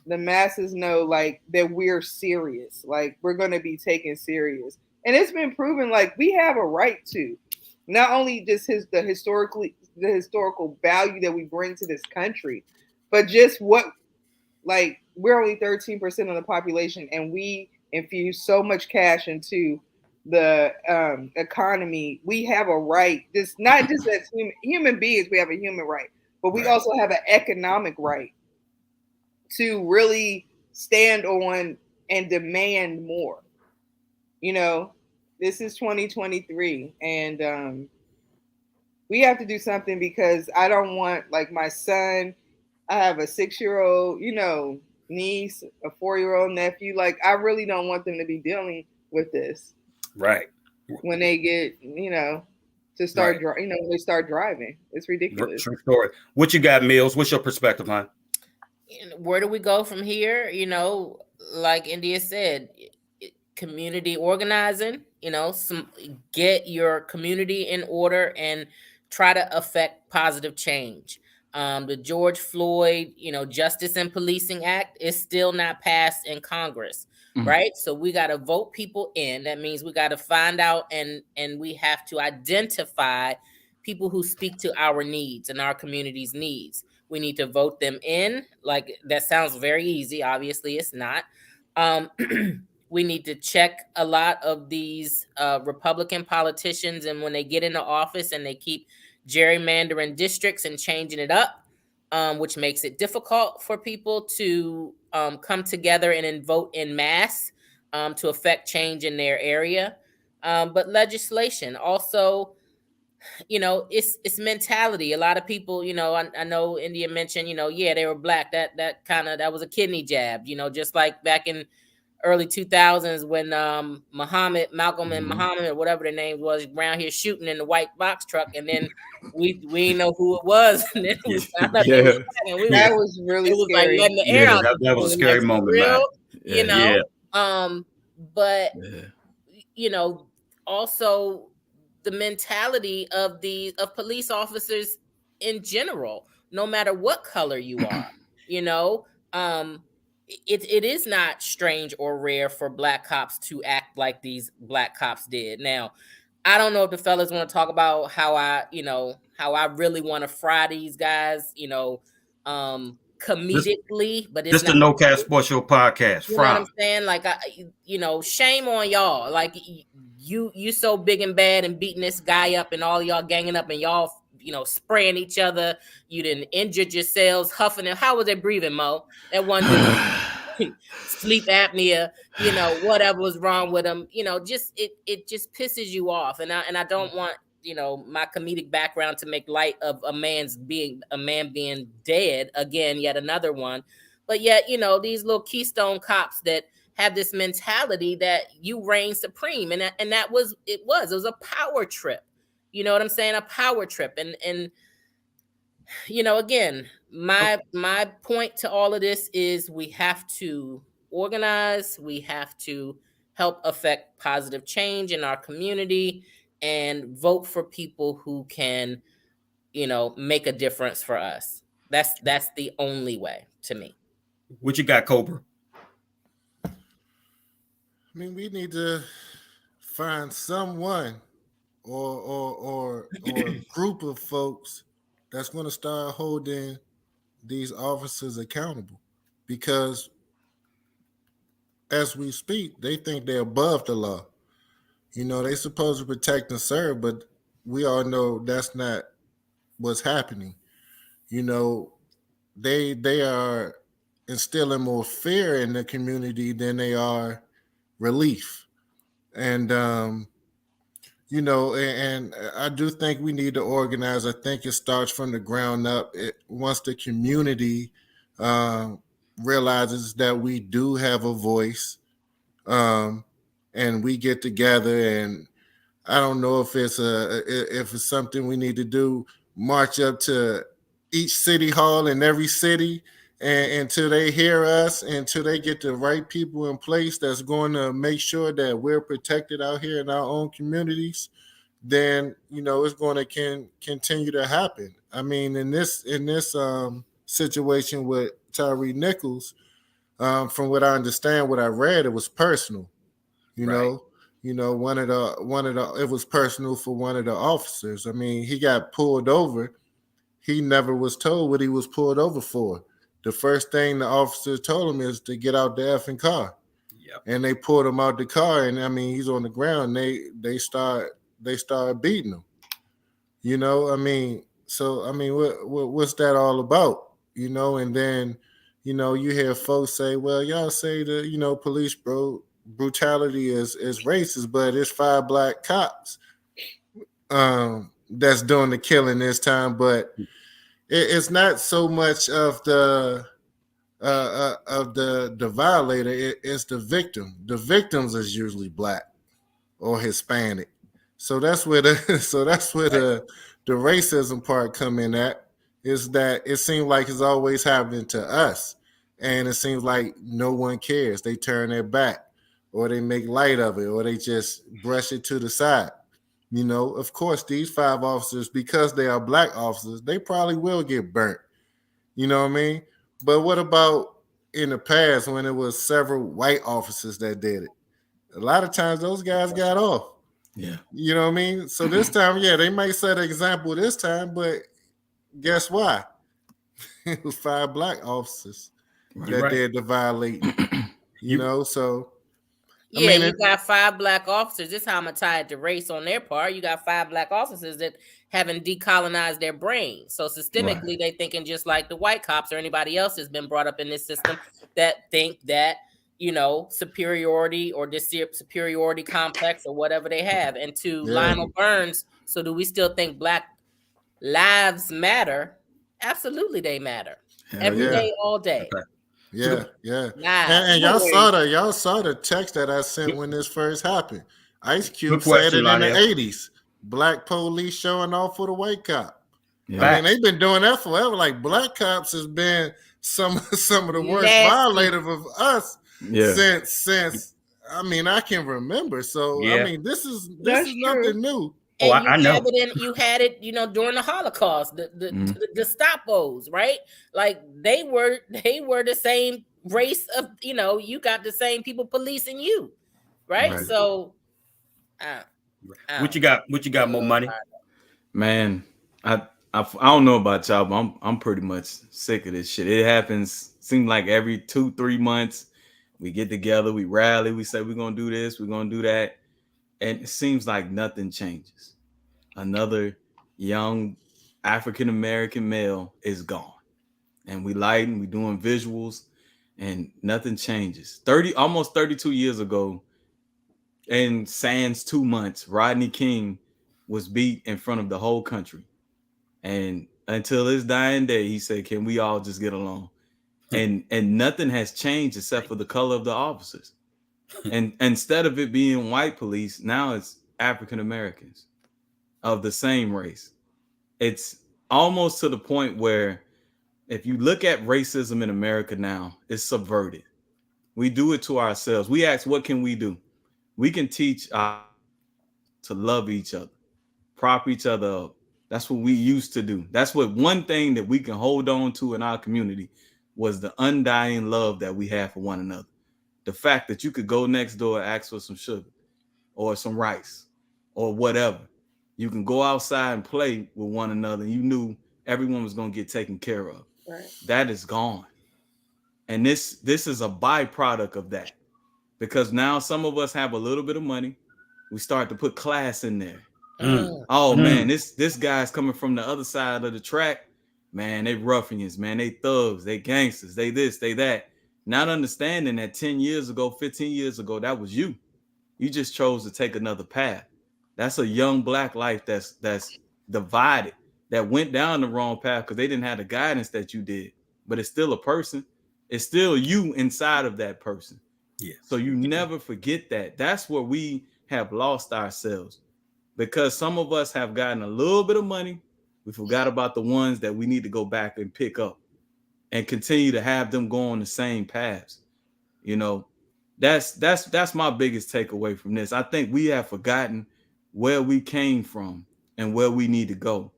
the masses know like that we're serious, like we're going to be taken serious. And it's been proven like we have a right to not only just the historical value that we bring to this country, but just what, like we're only 13% of the population and we infuse so much cash into the economy. We have a right, just not just as human beings, we have a human right, but we also have an economic right to really stand on and demand more. You know, this is 2023 and we have to do something because I don't want like my son, I have a 6-year-old, you know, niece, a 4-year-old nephew. Like I really don't want them to be dealing with this. Right. When they get, you know, to start you know, when they start driving. It's ridiculous. True story. What you got, Mills? What's your perspective, huh? Where do we go from here? You know, like India said, community organizing, you know, get your community in order and try to affect positive change. The George Floyd, you know, Justice and Policing Act is still not passed in Congress, right? So we got to vote people in. That means we got to find out and we have to identify people who speak to our needs and our community's needs. We need to vote them in. Like that sounds very easy. Obviously, it's not. We need to check a lot of these Republican politicians, and when they get into office and they keep gerrymandering districts and changing it up, which makes it difficult for people to come together and vote in mass to affect change in their area. But legislation also, you know, it's mentality. A lot of people, you know, I know India mentioned, you know, yeah, they were black. That was a kidney jab, you know, just like back in early 2000s when Malcolm and Muhammad, or whatever their name was, around here shooting in the white box truck, and then we didn't know who it was, and then we found out they was black, and that was really scary. Like letting the air out. That was a scary moment, man. You know, but you know, also the mentality of police officers in general, no matter what color you are, you know, it is not strange or rare for black cops to act like these black cops did. Now, I don't know if the fellas want to talk about how I really want to fry these guys, comedically, but it's This the not. No Cap Sports Show podcast. You know what I'm From saying? Like, shame on y'all. Like, you so big and bad and beating this guy up, and all y'all ganging up, and y'all, spraying each other. You didn't injured yourselves, huffing. And how was they breathing, Mo? That one dude, sleep apnea. Whatever was wrong with him. Just it just pisses you off, and I don't want my comedic background to make light of a man being dead again, yet another one. But yet, these little Keystone cops that have this mentality that you reign supreme, and that was it was a power trip. You know what I'm saying? A power trip, and again, my point to all of this is we have to organize, we have to help affect positive change in our community, and vote for people who can, make a difference for us. That's the only way to me. what you got, Cobra? I mean, we need to find someone or a group of folks that's going to start holding these officers accountable, because as we speak, they think they're above the law. They're supposed to protect and serve, but we all know that's not what's happening. They are instilling more fear in the community than they are relief. And and I do think we need to organize. I think it starts from the ground up. Once the community realizes that we do have a voice, and we get together, and I don't know if it's something we need to do, march up to each city hall in every city, and until they hear us, until they get the right people in place that's going to make sure that we're protected out here in our own communities, then it's going to continue to happen. I mean, in this situation with Tyre Nichols, from what I understand, what I read, it was personal. Right. One of the it was personal for one of the officers. I mean, he got pulled over. He never was told what he was pulled over for. The first thing the officer told him is to get out the effing car. Yep. And they pulled him out the car, and I mean, he's on the ground. They start beating him. What's that all about? And then, you hear folks say, well, y'all say the, police brutality is racist, but it's 5 black cops that's doing the killing this time. But it's not so much of the violator. It's the victim. The victims is usually black or Hispanic. So that's where the racism part come in at, is that it seems like it's always happening to us, and it seems like no one cares. They turn their back, or they make light of it, or they just brush it to the side. Of course, these 5 officers, because they are black officers, they probably will get burnt. You know what I mean? But what about in the past when it was several white officers that did it? A lot of times those guys got off. Yeah. You know what I mean? So this time, yeah, they might set an example this time, but guess why? It was 5 black officers that did the violating. So yeah, you got 5 black officers. This is how I'm gonna tie it to race on their part. You got 5 black officers that haven't decolonized their brains. So systemically, they thinking just like the white cops or anybody else has been brought up in this system that think that superiority or this superiority complex or whatever they have. And to Lionel Burns, so do we still think black lives matter? Absolutely, they matter. Every day, all day. Okay. Yeah. And y'all saw the text that I sent when this first happened. Ice Cube said it in the 80s. Black police showing off for the white cop. Yeah. I mean, they've been doing that forever. Like, black cops has been some of the worst violators of us since I mean, I can remember. So I mean, this is nothing new. And I know. You had it, during the Holocaust, the Gestapos, right? Like they were the same race of, you got the same people policing you, right? So, What you got? What you got? More money? Man, I don't know about y'all, but I'm pretty much sick of this shit. It happens. Seems like every 2-3 months we get together, we rally, we say we're gonna do this, we're gonna do that, and it seems like nothing changes. Another young African American male is gone, and we lighting, we doing visuals, and nothing changes. Almost 32 years ago, in sans 2 months, Rodney King was beat in front of the whole country. And until his dying day, he said, "Can we all just get along?" And nothing has changed except for the color of the officers. And instead of it being white police, now it's African Americans of the same race. It's almost to the point where if you look at racism in America now, it's subverted. We do it to ourselves. We ask, what can we do? We can teach to love each other, prop each other up. That's what we used to do. That's what one thing that we can hold on to in our community was the undying love that we have for one another. The fact that you could go next door and ask for some sugar or some rice or whatever. You can go outside and play with one another, and you knew everyone was going to get taken care of. Right. That is gone. And this is a byproduct of that, because now some of us have a little bit of money. We start to put class in there. Man, this guy's coming from the other side of the track. Man, they ruffians, man, they thugs, they gangsters, they this, they that. Not understanding that 10 years ago, 15 years ago, that was you. You just chose to take another path. That's a young black life that's divided, that went down the wrong path because they didn't have the guidance that you did. But it's still a person. It's still you inside of that person. Yeah. So you never forget that. That's where we have lost ourselves, because some of us have gotten a little bit of money. We forgot about the ones that we need to go back and pick up and continue to have them go on the same paths. You know, that's my biggest takeaway from this. I think we have forgotten where we came from and where we need to go.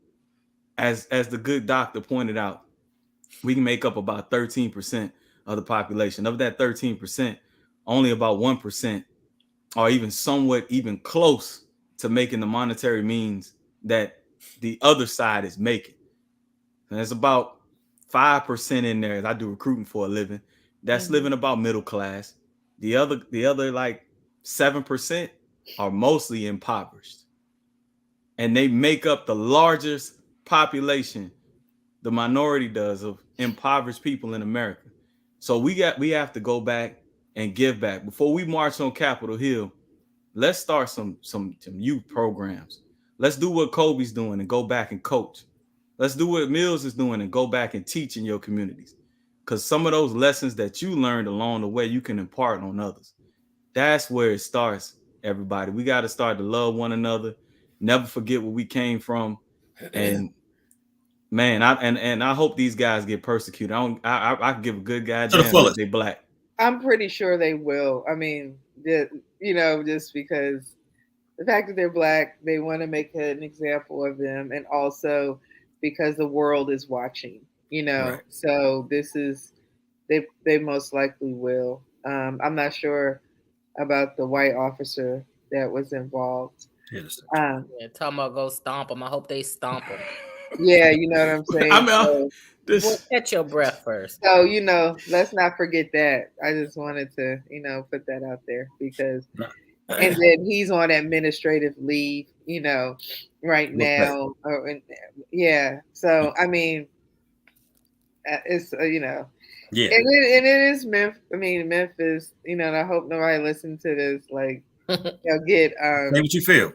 As the good doctor pointed out, we can make up about 13% of the population. Of that 13%, only about 1% are even somewhat even close to making the monetary means that the other side is making. And there's about 5% in there. I do recruiting for a living. That's living about middle class. The other like 7% are mostly impoverished. And they make up the largest population, the minority does, of impoverished people in America. So we have to go back and give back. Before we march on Capitol Hill, let's start some youth programs. Let's do what Kobe's doing and go back and coach. Let's do what Mills is doing and go back and teach in your communities. Because some of those lessons that you learned along the way, you can impart on others. That's where it starts, everybody. We got to start to love one another. Never forget where we came from. And man, I hope these guys get persecuted. I can give a good goddamn if they black. I'm pretty sure they will. I mean, just because the fact that they're black, they want to make an example of them, and also because the world is watching. Right. So this is they most likely will. I'm not sure about the white officer that was involved. Talking about go stomp them. I hope they stomp them. Yeah, you know what I'm saying. I mean, catch your breath first. So let's not forget that. I just wanted to put that out there, because and then he's on administrative leave, right now. Yeah. So I mean, it's yeah, and it is Memphis. I mean, Memphis. And I hope nobody listens to this like get say what you feel,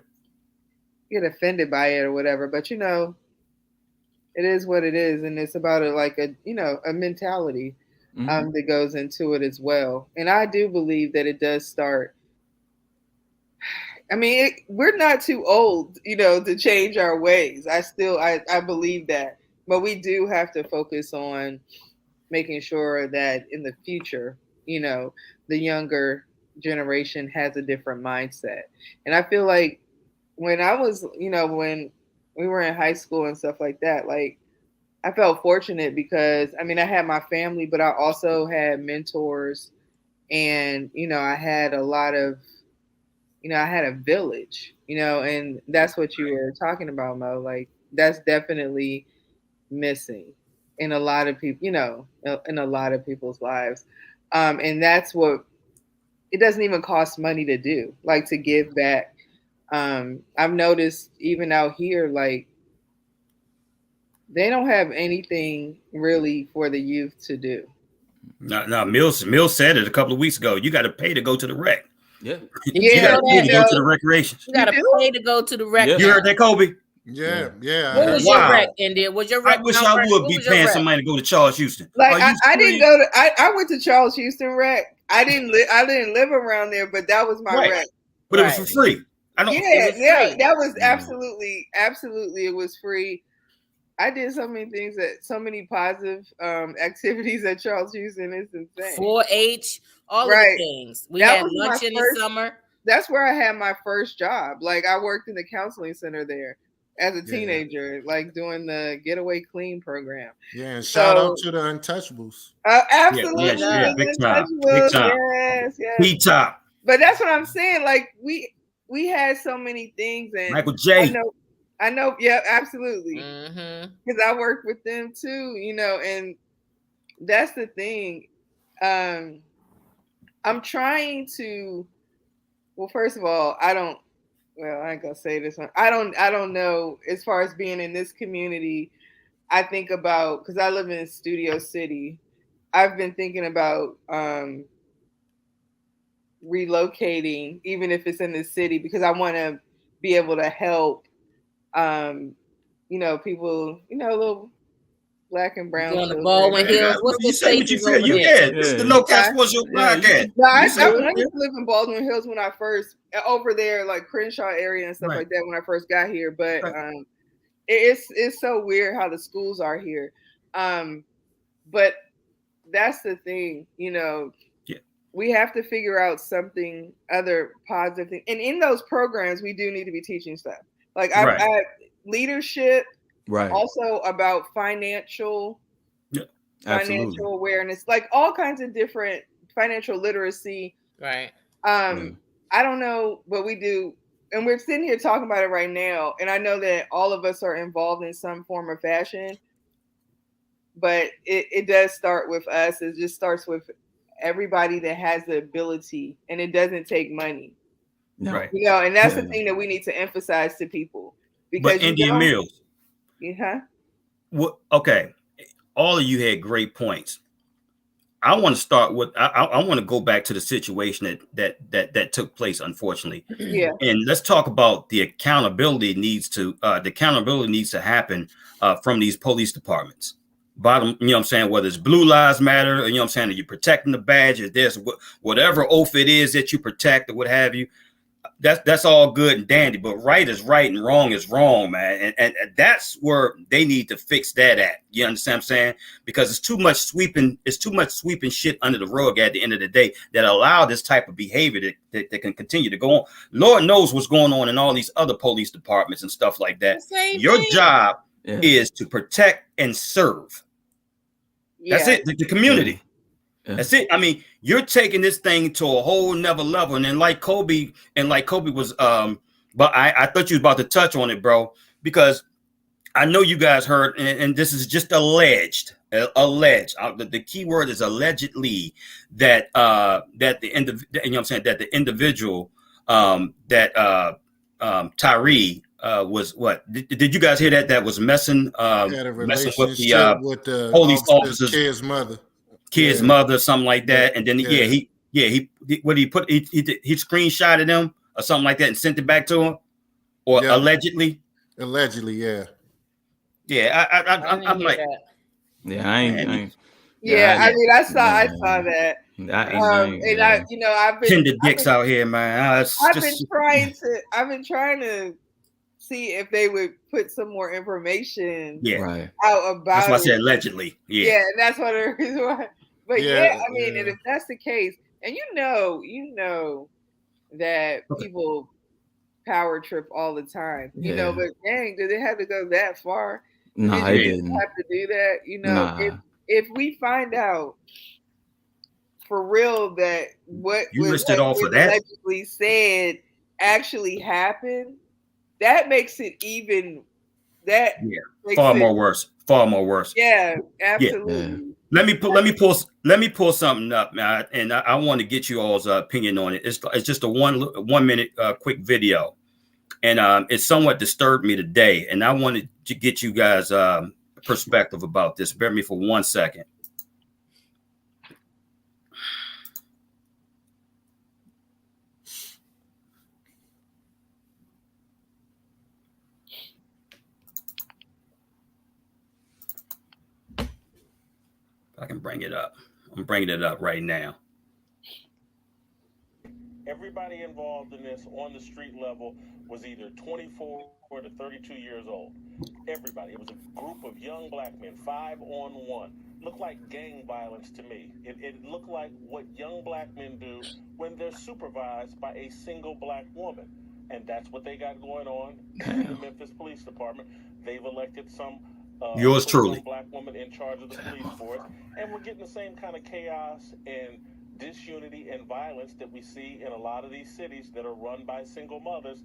get offended by it or whatever. But it is what it is, and it's about a mentality that goes into it as well. And I do believe that it does start. I mean, we're not too old, to change our ways. I believe that, but we do have to focus on making sure that in the future, the younger generation has a different mindset. And I feel like when I was, when we were in high school and stuff like that, like I felt fortunate because I had my family, but I also had mentors, and I had a lot of I had a village, and that's what you were talking about, Mo. Like that's definitely missing in a lot of people, in a lot of people's lives. And that's what it doesn't even cost money to do, like to give back. I've noticed even out here, like they don't have anything really for the youth to do. No, Mills said it a couple of weeks ago. You got to pay to go to the rec. Yeah. You got to pay to go to the recreations. You got to pay to go to the rec. Yeah. You heard that, Kobe? Yeah. What was your rec, India? Was your rec? I wish I would be paying somebody to go to Charles Houston. Like I didn't go to. I went to Charles Houston rec. I didn't live around there, but that was my rec. But it was for free. That was absolutely it was free. I did so many things so many positive activities at Charles Houston. It's insane. 4-H, all of the things. We had lunch in the summer. That's where I had my first job. Like I worked in the counseling center there as a teenager, like doing the Getaway Clean program. Yeah, and shout out to the Untouchables. Absolutely. Big time. Big time. Yes. Big top. But that's what I'm saying. Like we had so many things, and Michael J. I know. Yeah, absolutely. Mm-hmm. Because I worked with them too, and that's the thing. I'm trying to. Well, first of all, I ain't gonna say this one. I don't know. As far as being in this community, I think about, because I live in Studio City. I've been thinking about relocating, even if it's in the city, because I want to be able to help. People, little black and brown. Going to Baldwin Hills. What's the state you feel? This is the No Cap Sports Show podcast. No, I used to live in Baldwin Hills when I first over there, like Crenshaw area and stuff like that when I first got here. But it's so weird how the schools are here. But that's the thing, we have to figure out something other positive thing. And in those programs, we do need to be teaching stuff. Like I leadership, also about financial awareness, like all kinds of different financial literacy. Right. I don't know, but we do. And we're sitting here talking about it right now. And I know that all of us are involved in some form or fashion, but it does start with us. It just starts with everybody that has the ability, and it doesn't take money. Right. And that's the thing that we need to emphasize to people. Because Indian Mills. Yeah. Well, okay. All of you had great points. I want to start with I want to go back to the situation that took place, unfortunately. Yeah. And let's talk about the accountability needs to happen from these police departments. Bottom, you know what I'm saying, whether it's Blue Lives Matter, you know what I'm saying, you're protecting the badges, there's whatever oath it is that you protect or what have you. That's all good and dandy, but right is right and wrong is wrong, man. And that's where they need to fix that at. You understand what I'm saying? Because it's too much sweeping shit under the rug at the end of the day that allow this type of behavior that can continue to go on. Lord knows what's going on in all these other police departments and stuff like that. Your job is to protect and serve. That's it. The community. Yeah. That's it. I mean, you're taking this thing to a whole nother level. And then like Kobe was, but I thought you was about to touch on it, bro, because I know you guys heard, and this is just alleged. The key word is allegedly that the individual that Tyre was what? Did you guys hear that was messing with the police officers' kid's mother, something like that, and then he screenshotted him or something like that and sent it back to him, or allegedly, yeah. I'm like, I ain't. I mean, I saw that. I've been tender dicks out here, man. I've been trying to see if they would put some more information out about. That's why I said allegedly. Yeah, and that's what the reason why. But I mean, and if that's the case, and you know that people power trip all the time, but dang, did it have to go that far? No, I didn't have to do that. If we find out for real that what you was listed off of that allegedly said actually happen, that makes it even that Yeah, makes far it more worse. Far more worse. yeah, Yeah. absolutely. Let me pull something up, man, and I want to get you all's opinion on it. It's just a 1 minute quick video, and it somewhat disturbed me today, and I wanted to get you guys perspective about this. Bear with me for 1 second. I can bring it up. I'm bringing it up right now. Everybody involved in this on the street level was either 24 to 32 years old. Everybody. It was a group of young black men, 5-on-1. Looked like gang violence to me. It looked like what young black men do when they're supervised by a single black woman. And that's what they got going on in the Memphis Police Department. They've elected some Yours truly black woman in charge of the police force. And we're getting the same kind of chaos and disunity and violence that we see in a lot of these cities that are run by single mothers.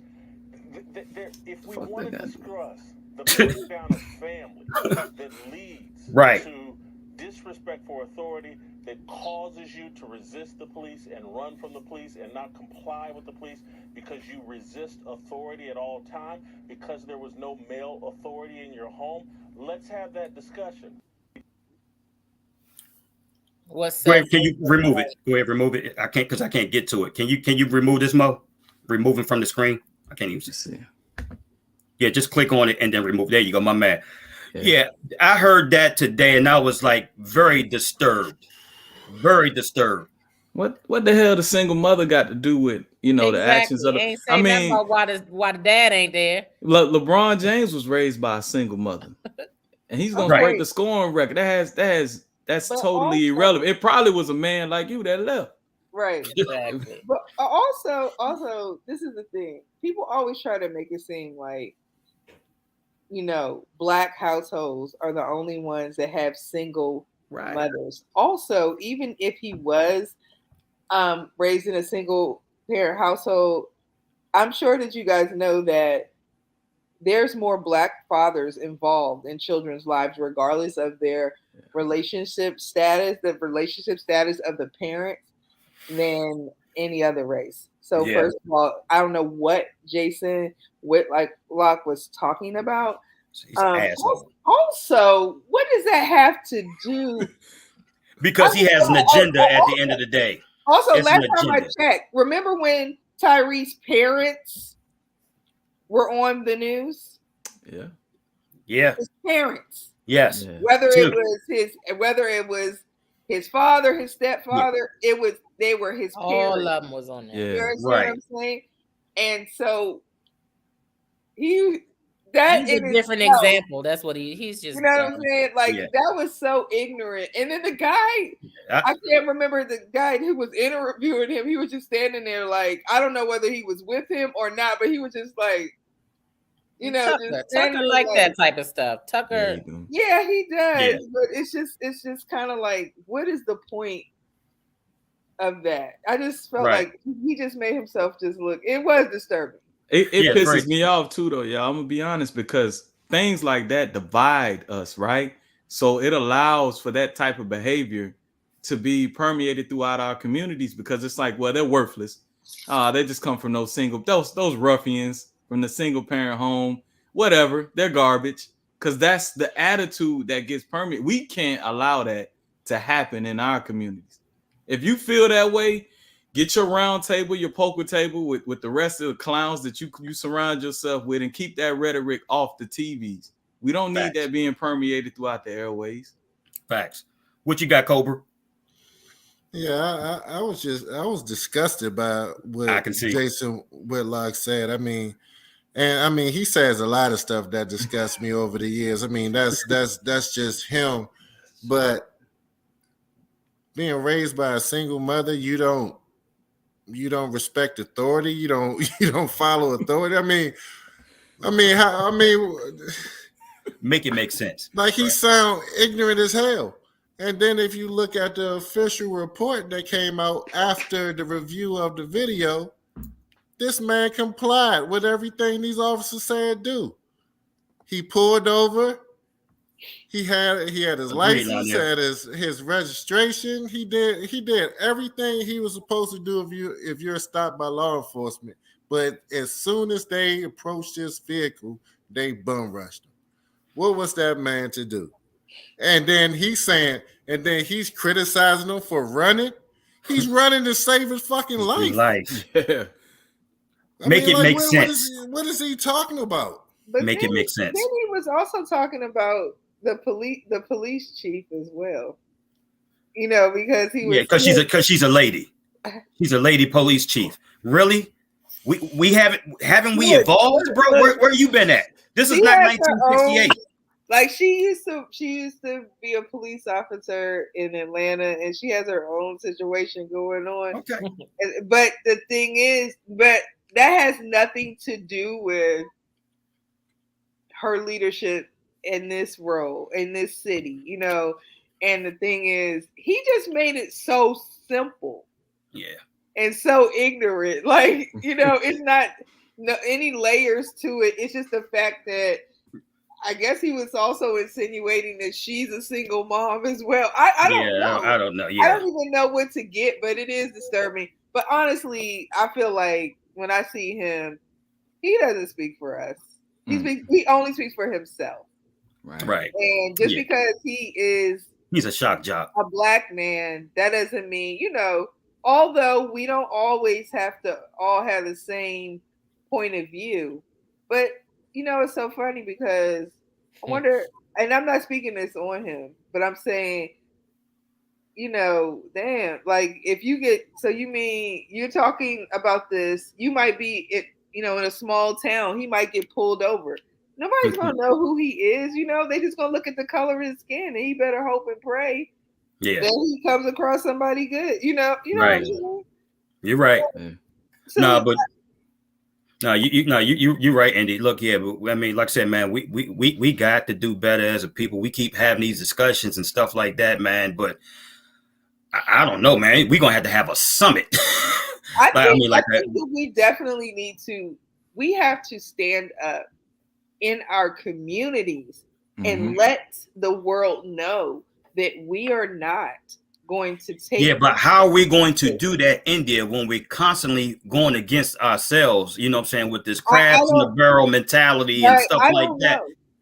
If we want to discuss the breakdown of family that leads to disrespect for authority, that causes you to resist the police and run from the police and not comply with the police because you resist authority at all time, because there was no male authority in your home, let's have that discussion. Can you remove it? Go ahead, remove it. I can't, because I can't get to it. Can you remove this, Mo? Remove it from the screen. I can't even see. Yeah, just click on it and then remove. There you go, my man. Yeah, I heard that today and I was like very disturbed. Very disturbed. What the hell the single mother got to do with the actions of the? Ain't say nothing about why the dad ain't there. LeBron James was raised by a single mother, and he's gonna break the scoring record. That's totally irrelevant. It probably was a man like you that left. Right. Exactly. But also, this is the thing. People always try to make it seem like, black households are the only ones that have single mothers. Also, even if he was raised in a single parent household, I'm sure that you guys know that there's more black fathers involved in children's lives, regardless of their relationship status, the relationship status of the parents, than any other race. So first of all, I don't know what Jason Whitlock was talking about. Also, what does that have to do? Because he has an agenda at the end of the day. Also, last time I checked, remember when Tyrese's parents were on the news? Yeah. His parents. Yes. Whether it was his father, his stepfather, they were his parents. All of them was on there. You understand what I'm saying? And so he's a different example. That's what he's just. You know what I'm saying? Like that was so ignorant. And then the guy, I can't remember the guy who was interviewing him. He was just standing there like, I don't know whether he was with him or not, but he was just like, Tucker like that type of stuff. Tucker, yeah, he does. Yeah. But it's just kind of like, what is the point of that? I just felt like he just made himself just look. It was disturbing. It pisses me off too, though, y'all. I'm gonna be honest, because things like that divide us, right? So it allows for that type of behavior to be permeated throughout our communities, because it's like, well, they're worthless. They just come from those ruffians from the single parent home, whatever. They're garbage, because that's the attitude that gets permeated. We can't allow that to happen in our communities. If you feel that way, get your round table, your poker table with the rest of the clowns that you surround yourself with, and keep that rhetoric off the TVs. We don't need that being permeated throughout the airways. Facts. What you got, Cobra? Yeah, I was disgusted by what Jason Whitlock said. I mean, he says a lot of stuff that disgusts me over the years. I mean, that's just him. But being raised by a single mother, you don't respect authority. You don't follow authority. Make it make sense. Like he sound ignorant as hell. And then if you look at the official report that came out after the review of the video, This man complied with everything these officers said do. He pulled over. He had his license, had his registration. He did everything he was supposed to do if you're stopped by law enforcement. But as soon as they approached his vehicle, they bum rushed him. What was that man to do? And then he's criticizing him for running. He's running to save his fucking life. Yeah. Make sense. What is he talking about? But Make it make sense. Then he was also talking about the police chief as well. Because he was because she's a lady. She's a lady police chief. Really? We haven't we evolved, bro? Where you been at? This is not 1968. Like she used to be a police officer in Atlanta, and she has her own situation going on. Okay. But the thing is, that has nothing to do with her leadership in this role, in this city, And the thing is, he just made it so simple. Yeah. And so ignorant. Like, it's not any layers to it. It's just the fact that I guess he was also insinuating that she's a single mom as well. I don't know. I don't know. Yeah. I don't even know what to get, but it is disturbing. But honestly, I feel like when I see him, he doesn't speak for us. He only speaks for himself. Right. And just because he's a shock jock, a black man, that doesn't mean, although we don't always have to all have the same point of view. But, it's so funny because I wonder, and I'm not speaking this on him, but I'm saying, damn, like if you get, so you mean you're talking about this, you might be, in a small town, he might get pulled over. Nobody's going to know who he is, they just going to look at the color of his skin, and he better hope and pray that he comes across somebody good, right. You're right. So you're right, Andy. Look, but I mean, like I said, man, we got to do better as a people. We keep having these discussions and stuff like that, man. But I don't know, man. We're gonna have a summit. I think we definitely need to. We have to stand up in our communities and let the world know that we are not going to take. Yeah, but how are we going to do that, India, when we're constantly going against ourselves? You know what I'm saying, with this crabs in the barrel mentality and stuff like that.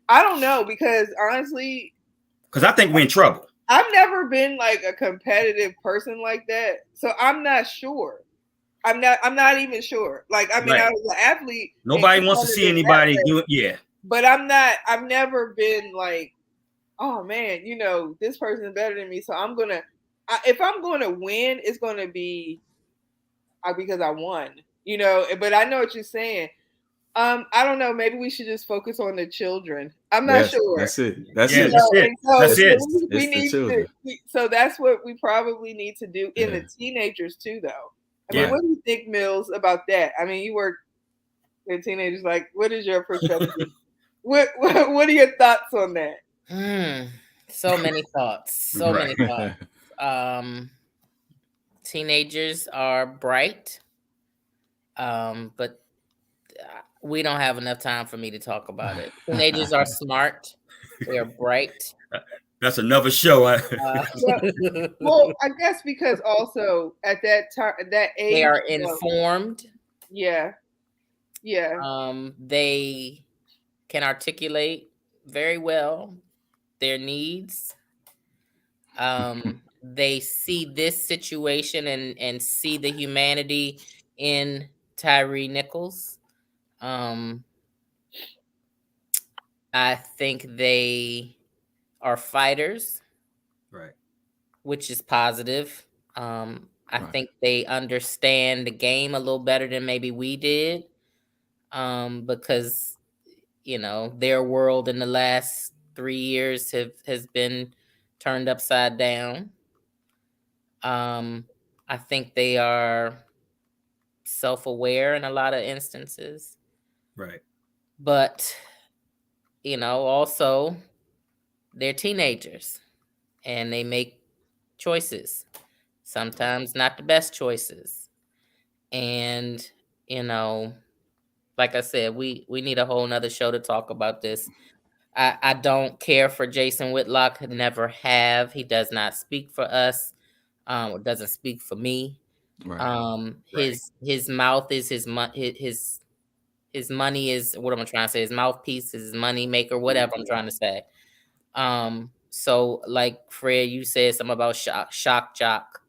I don't know, because honestly, because I think we're in trouble. I've never been like a competitive person like that, so I'm not sure. I'm not even sure. Like, I mean, I was an athlete. Nobody wants to see anybody do it. Yeah. But I've never been like, oh man, this person's better than me. So if I'm going to win, it's going to be because I won, but I know what you're saying. I don't know. Maybe we should just focus on the children. I'm not sure. That's it. That's it. We need to. So that's what we probably need to do in the teenagers too, though. I mean, what do you think, Mills, about that? I mean, you work with teenagers. Like, what is your perspective? What are your thoughts on that? So many thoughts. So many thoughts. Teenagers are bright, but we don't have enough time for me to talk about it. Teenagers are smart. They are bright. That's another show. Well, I guess because also at that time, that age, they are informed. Yeah. They can articulate very well their needs. They see this situation and see the humanity in Tyre Nichols. I think they are fighters, right? Which is positive. I think they understand the game a little better than maybe we did, because their world in the last 3 years has been turned upside down. I think they are self-aware in a lot of instances, right? But also they're teenagers and they make choices, sometimes not the best choices. And you know, like I said, we need a whole nother show to talk about this. I don't care for Jason Whitlock, never have. He does not speak for us. Doesn't speak for me. Right. His mouth is his money is what am I trying to say? His mouthpiece is his money maker, whatever I'm trying to say. So like Fred, you said something about shock jock.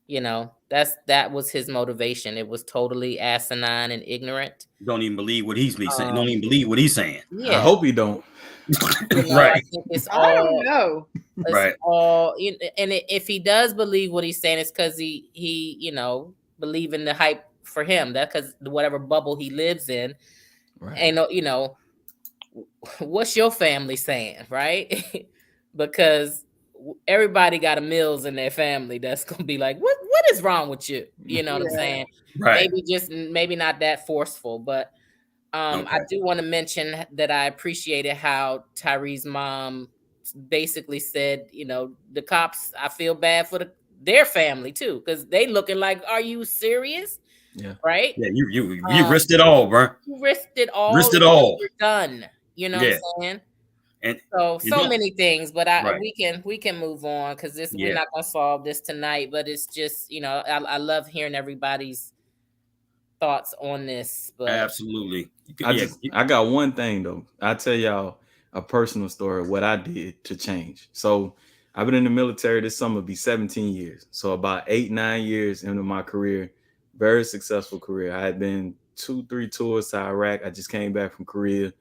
You know, that was his motivation. It was totally asinine and ignorant. Don't even believe what he's saying. Don't Um, even believe what he's saying. I yeah, hope he don't. you know, I Right. think it's I don't all know. Right. if he does believe what he's saying, it's because he believe in the hype for him. That because whatever bubble he lives in, Right. ain't no, what's your family saying, right? Because everybody got a Mills in their family that's gonna be like, what is wrong with you? You know what I'm Yeah. saying? Right. Maybe not that forceful, but I Okay. do want to mention that I appreciated how Tyree's mom basically said, the cops, I feel bad for their family too, because they looking like, are you serious? Yeah. Right? Yeah, you risked it all, bro. You risked it all. Risked it and all. You're done. You know Yeah. what I'm saying? And So you don't- many things, but Right. we can move on because we're Yeah. not gonna solve this tonight. But it's just I love hearing everybody's thoughts on this. But Absolutely. I got one thing though. I tell y'all a personal story of what I did to change. So I've been in the military this summer, be 17 years. So about 8-9 years into my career, very successful career. I had been 2-3 tours to Iraq. I just came back from Korea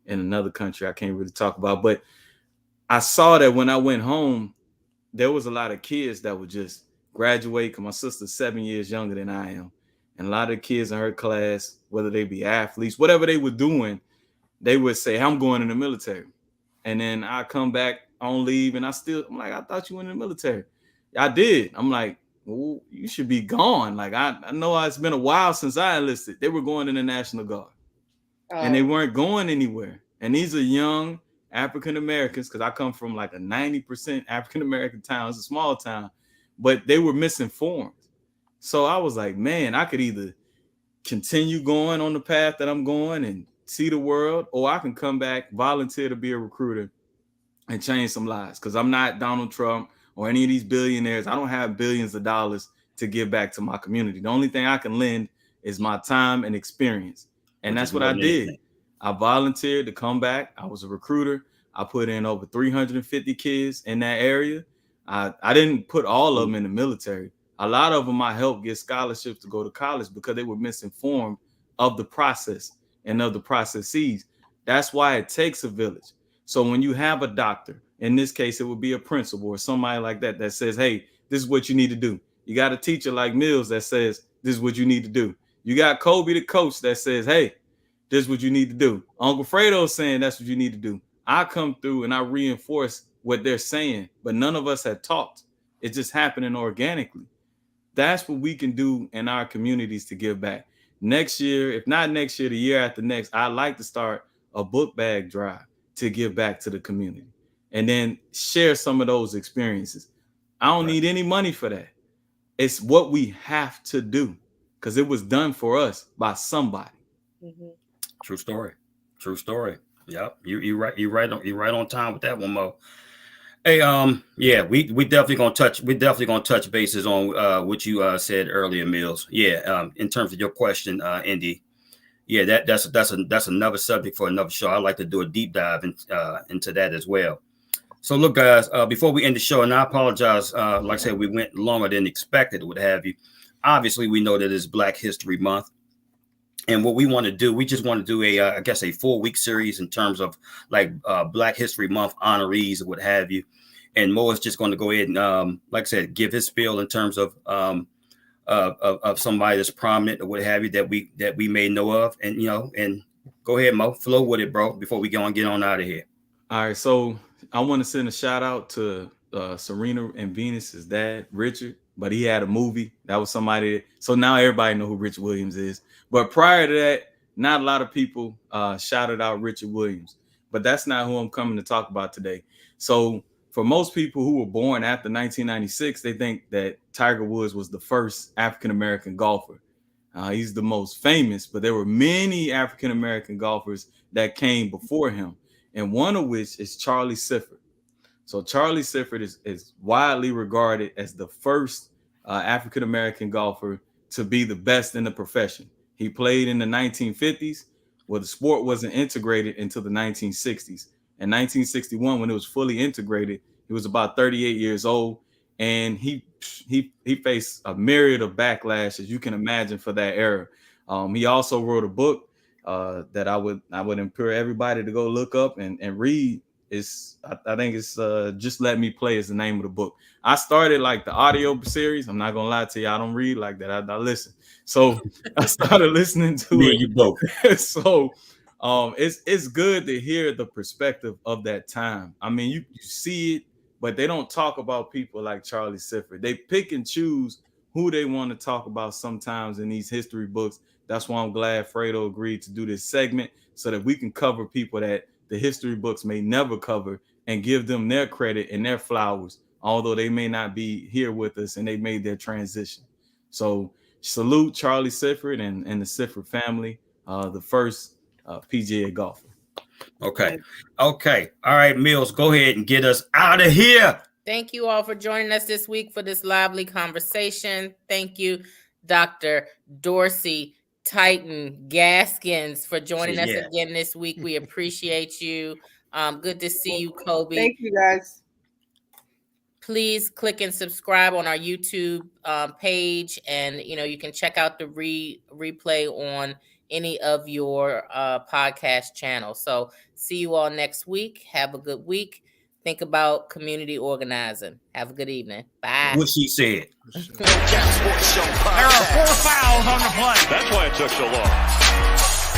and another country I can't really talk about. But I saw that when I went home, there was a lot of kids that would just graduate because my sister's 7 years younger than I am. And a lot of kids in her class, whether they be athletes, whatever they were doing, they would say, I'm going in the military. And then I come back on leave and I'm like, I thought you went in the military. I did. I'm like, well, you should be gone. Like, I know it's been a while since I enlisted. They were going in the National Guard and they weren't going anywhere. And these are young African Americans, because I come from like a 90% African American town. It's a small town, but they were misinformed. So I was like, man, I could either continue going on the path that I'm going and see the world, or I can come back, volunteer to be a recruiter and change some lives. Because I'm not Donald Trump or any of these billionaires. I don't have billions of dollars to give back to my community. The only thing I can lend is my time and experience. And that's what I did. I volunteered to come back. I was a recruiter. I put in over 350 kids in that area. I didn't put all of them in the military. A lot of them I helped get scholarships to go to college because they were misinformed of the process and of the processes. That's why it takes a village. So when you have a doctor, in this case, it would be a principal or somebody like that that says, hey, this is what you need to do. You got a teacher like Mills that says, this is what you need to do. You got Kobe, the coach, that says, hey, this is what you need to do. Uncle Fredo's saying that's what you need to do. I come through and I reinforce what they're saying, but none of us had talked. It's just happening organically. That's what we can do in our communities to give back. Next year, if not next year, the year after next, I'd like to start a book bag drive to give back to the community and then share some of those experiences. I don't need any money for that. It's what we have to do because it was done for us by somebody. Mm-hmm. True story. True story. Yep. You're right. You're right on time with that one, Mo. Hey, yeah, we definitely gonna touch bases on what you said earlier, Mills. Yeah, in terms of your question, Indy. Yeah, that's another subject for another show. I'd like to do a deep dive into that as well. So look, guys, before we end the show, and I apologize, like I said, we went longer than expected, what have you. Obviously, we know that it's Black History Month. And what we want to do, we just want to do I guess a 4-week series in terms of like Black History Month honorees or what have you. And Mo is just going to go ahead and, like I said, give his spiel in terms of somebody that's prominent or what have you that we may know of, and and go ahead, Mo, flow with it, bro. Before we go and get on out of here. All right, so I want to send a shout out to Serena and Venus's dad, Richard. But he had a movie that was somebody. So now everybody know who Richard Williams is. But prior to that, not a lot of people shouted out Richard Williams. But that's not who I'm coming to talk about today. So for most people who were born after 1996, they think that Tiger Woods was the first African-American golfer. He's the most famous, but there were many African-American golfers that came before him, and one of which is Charlie Sifford. So Charlie Sifford is widely regarded as the first African-American golfer to be the best in the profession. He played in the 1950s, where the sport wasn't integrated until the 1960s. In 1961, when it was fully integrated, he was about 38 years old, and he faced a myriad of backlash, as you can imagine, for that era. He also wrote a book that I would implore everybody to go look up and read. I think it's Just Let Me Play is the name of the book. I started like the audio series. I'm not gonna lie to you, I don't read like that. I listen. So I started listening to it. You both. So it's good to hear the perspective of that time. I mean, you see it, but they don't talk about people like Charlie Sifford. They pick and choose who they want to talk about sometimes in these history books. That's why I'm glad Fredo agreed to do this segment, so that we can cover people that the history books may never cover and give them their credit and their flowers, although they may not be here with us and they made their transition. So salute Charlie Sifford and the Sifford family, the first PGA golfer. Okay. All right, Mills, go ahead and get us out of here. Thank you all for joining us this week for this lively conversation. Thank you, Dr. Dorsey Titan Gaskins, for joining us again this week. We appreciate you. Good to see you, Kobe. Thank you, guys. Please click and subscribe on our YouTube page, and you can check out the replay on any of your podcast channels. So see you all next week. Have a good week. Think about community organizing. Have a good evening. Bye. What she said. There are 4 fouls on the play. That's why it took so long.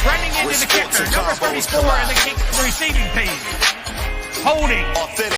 Running into the kicker, number 34 in the kick receiving team. Holding. Authentic.